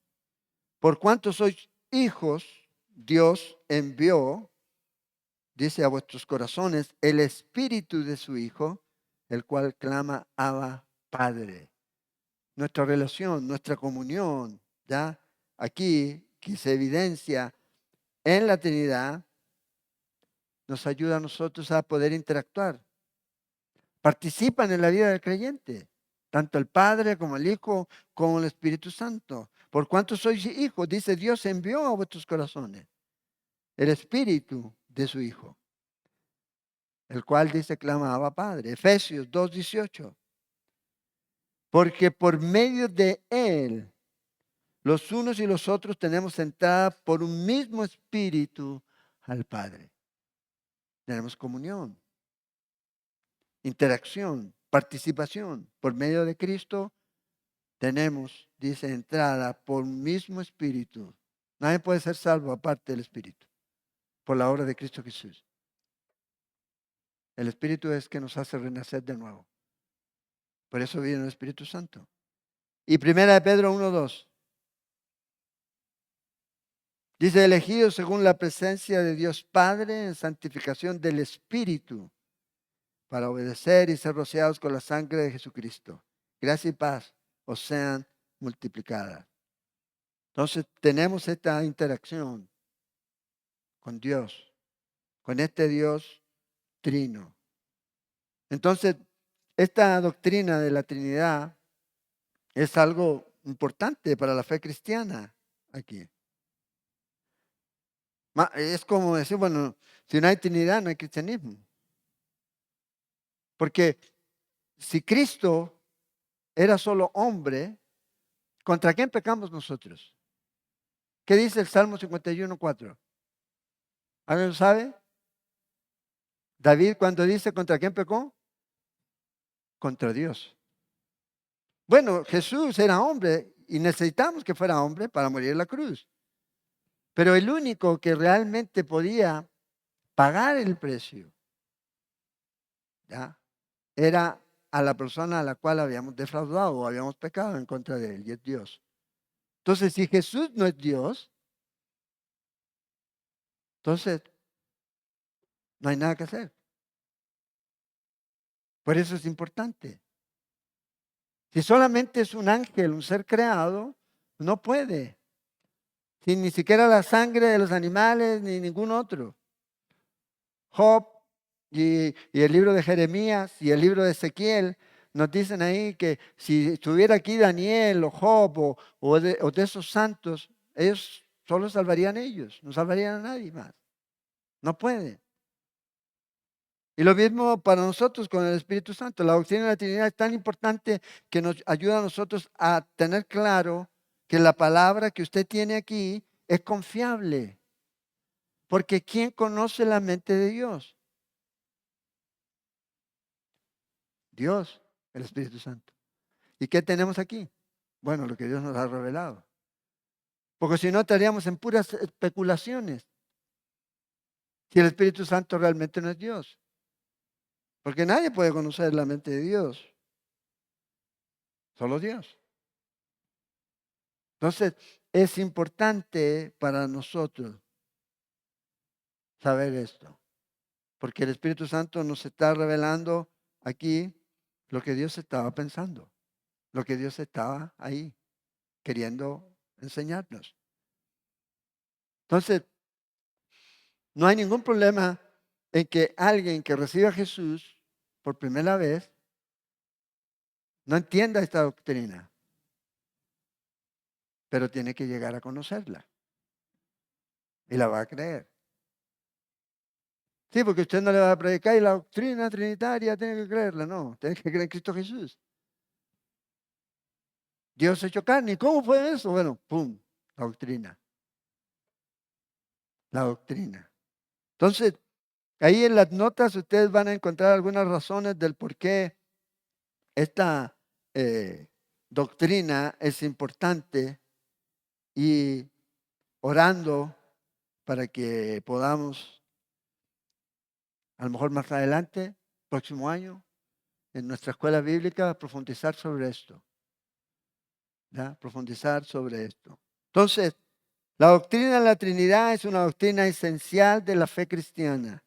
Por cuanto sois hijos, Dios envió, dice, a vuestros corazones el espíritu de su Hijo, el cual clama, Abba, Padre. Nuestra relación, nuestra comunión, ¿ya? Aquí, que se evidencia en la Trinidad, nos ayuda a nosotros a poder interactuar. Participan en la vida del creyente, tanto el Padre como el Hijo, como el Espíritu Santo. Por cuanto sois hijos, dice Dios, envió a vuestros corazones el Espíritu de su Hijo, el cual dice, clama, Abba, Padre. Efesios 2:18. Porque por medio de Él, los unos y los otros tenemos entrada por un mismo Espíritu al Padre. Tenemos comunión, interacción, participación. Por medio de Cristo tenemos, dice, entrada por un mismo Espíritu. Nadie puede ser salvo aparte del Espíritu, por la obra de Cristo Jesús. El Espíritu es que nos hace renacer de nuevo. Por eso viene el Espíritu Santo. Y primera de Pedro 1:2. Dice, elegidos según la presencia de Dios Padre en santificación del Espíritu, para obedecer y ser rociados con la sangre de Jesucristo. Gracia y paz os sean multiplicadas. Entonces tenemos esta interacción con Dios, con este Dios trino. Entonces, esta doctrina de la Trinidad es algo importante para la fe cristiana aquí. Es como decir, bueno, si no hay Trinidad, no hay cristianismo. Porque si Cristo era solo hombre, ¿contra quién pecamos nosotros? ¿Qué dice el Salmo 51:4? ¿Alguien lo sabe? David cuando dice contra quién pecó, contra Dios. Bueno, Jesús era hombre y necesitamos que fuera hombre para morir en la cruz. Pero el único que realmente podía pagar el precio, ¿ya? Era a la persona a la cual habíamos defraudado o habíamos pecado en contra de él, y es Dios. Entonces, si Jesús no es Dios, entonces no hay nada que hacer. Por eso es importante. Si solamente es un ángel, un ser creado, no puede. Sin ni siquiera la sangre de los animales ni ningún otro. Job y el libro de Jeremías y el libro de Ezequiel nos dicen ahí que si estuviera aquí Daniel o Job o de esos santos, ellos solo salvarían ellos, no salvarían a nadie más. No pueden. Y lo mismo para nosotros con el Espíritu Santo. La doctrina de la Trinidad es tan importante que nos ayuda a nosotros a tener claro que la palabra que usted tiene aquí es confiable. Porque ¿quién conoce la mente de Dios? Dios, el Espíritu Santo. ¿Y qué tenemos aquí? Bueno, lo que Dios nos ha revelado. Porque si no estaríamos en puras especulaciones. Si el Espíritu Santo realmente no es Dios. Porque nadie puede conocer la mente de Dios. Solo Dios. Entonces, es importante para nosotros saber esto. Porque el Espíritu Santo nos está revelando aquí lo que Dios estaba pensando. Lo que Dios estaba ahí queriendo enseñarnos. Entonces, no hay ningún problema en que alguien que reciba a Jesús por primera vez no entienda esta doctrina, pero tiene que llegar a conocerla y la va a creer. Sí, porque usted no le va a predicar y la doctrina trinitaria tiene que creerla, no, tiene que creer en Cristo Jesús. Dios se hecho carne, ¿y cómo fue eso? Bueno, pum, la doctrina. La doctrina. Entonces, ahí en las notas ustedes van a encontrar algunas razones del por qué esta doctrina es importante y orando para que podamos, a lo mejor más adelante, próximo año, en nuestra escuela bíblica, profundizar sobre esto. ¿Ya? Profundizar sobre esto. Entonces, la doctrina de la Trinidad es una doctrina esencial de la fe cristiana.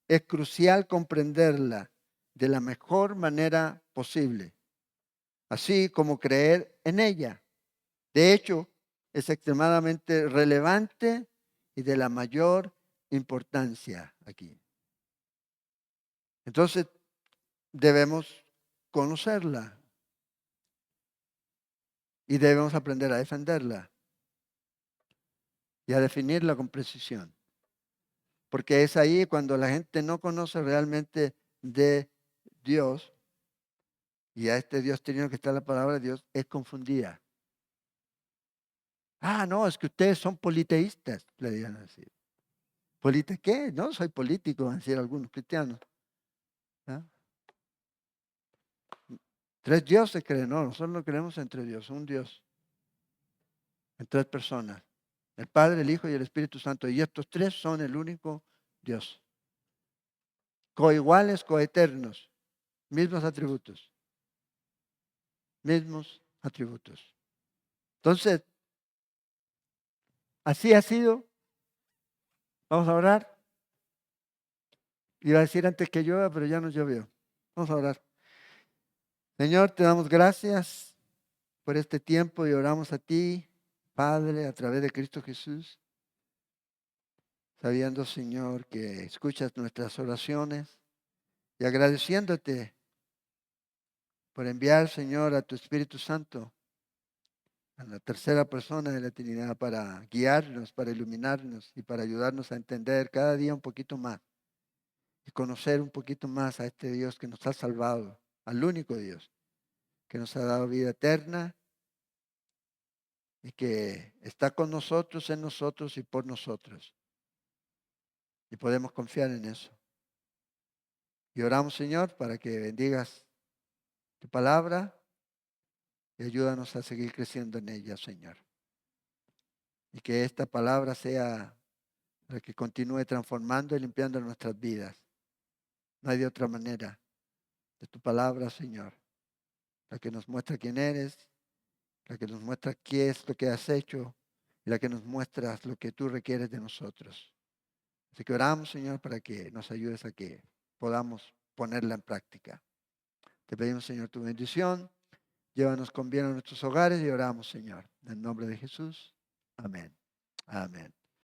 Es crucial comprenderla de la mejor manera posible, así como creer en ella. De hecho, es extremadamente relevante y de la mayor importancia aquí. Entonces, debemos conocerla y debemos aprender a defenderla y a definirla con precisión. Porque es ahí cuando la gente no conoce realmente de Dios, y a este Dios teniendo que está la palabra de Dios, es confundida. Ah, no, es que ustedes son politeístas, le digan así. ¿Polite qué? No, soy político, van a decir algunos cristianos. ¿Ah? Tres dioses creen, no, nosotros no creemos en tres dioses, un Dios, en tres personas. El Padre, el Hijo y el Espíritu Santo. Y estos tres son el único Dios. Coiguales, coeternos, mismos atributos. Mismos atributos. Entonces, así ha sido. Vamos a orar. Iba a decir antes que llueva, pero ya no llovió. Vamos a orar. Señor, te damos gracias por este tiempo y oramos a ti, Padre, a través de Cristo Jesús, sabiendo, Señor, que escuchas nuestras oraciones y agradeciéndote por enviar, Señor, a tu Espíritu Santo, a la tercera persona de la Trinidad, para guiarnos, para iluminarnos y para ayudarnos a entender cada día un poquito más y conocer un poquito más a este Dios que nos ha salvado, al único Dios que nos ha dado vida eterna y que está con nosotros, en nosotros y por nosotros. Y podemos confiar en eso. Y oramos, Señor, para que bendigas tu palabra y ayúdanos a seguir creciendo en ella, Señor. Y que esta palabra sea la que continúe transformando y limpiando nuestras vidas. No hay de otra manera. De tu palabra, Señor, la que nos muestra quién eres, la que nos muestra qué es lo que has hecho y la que nos muestra lo que tú requieres de nosotros. Así que oramos, Señor, para que nos ayudes a que podamos ponerla en práctica. Te pedimos, Señor, tu bendición. Llévanos con bien a nuestros hogares y oramos, Señor. En el nombre de Jesús. Amén. Amén.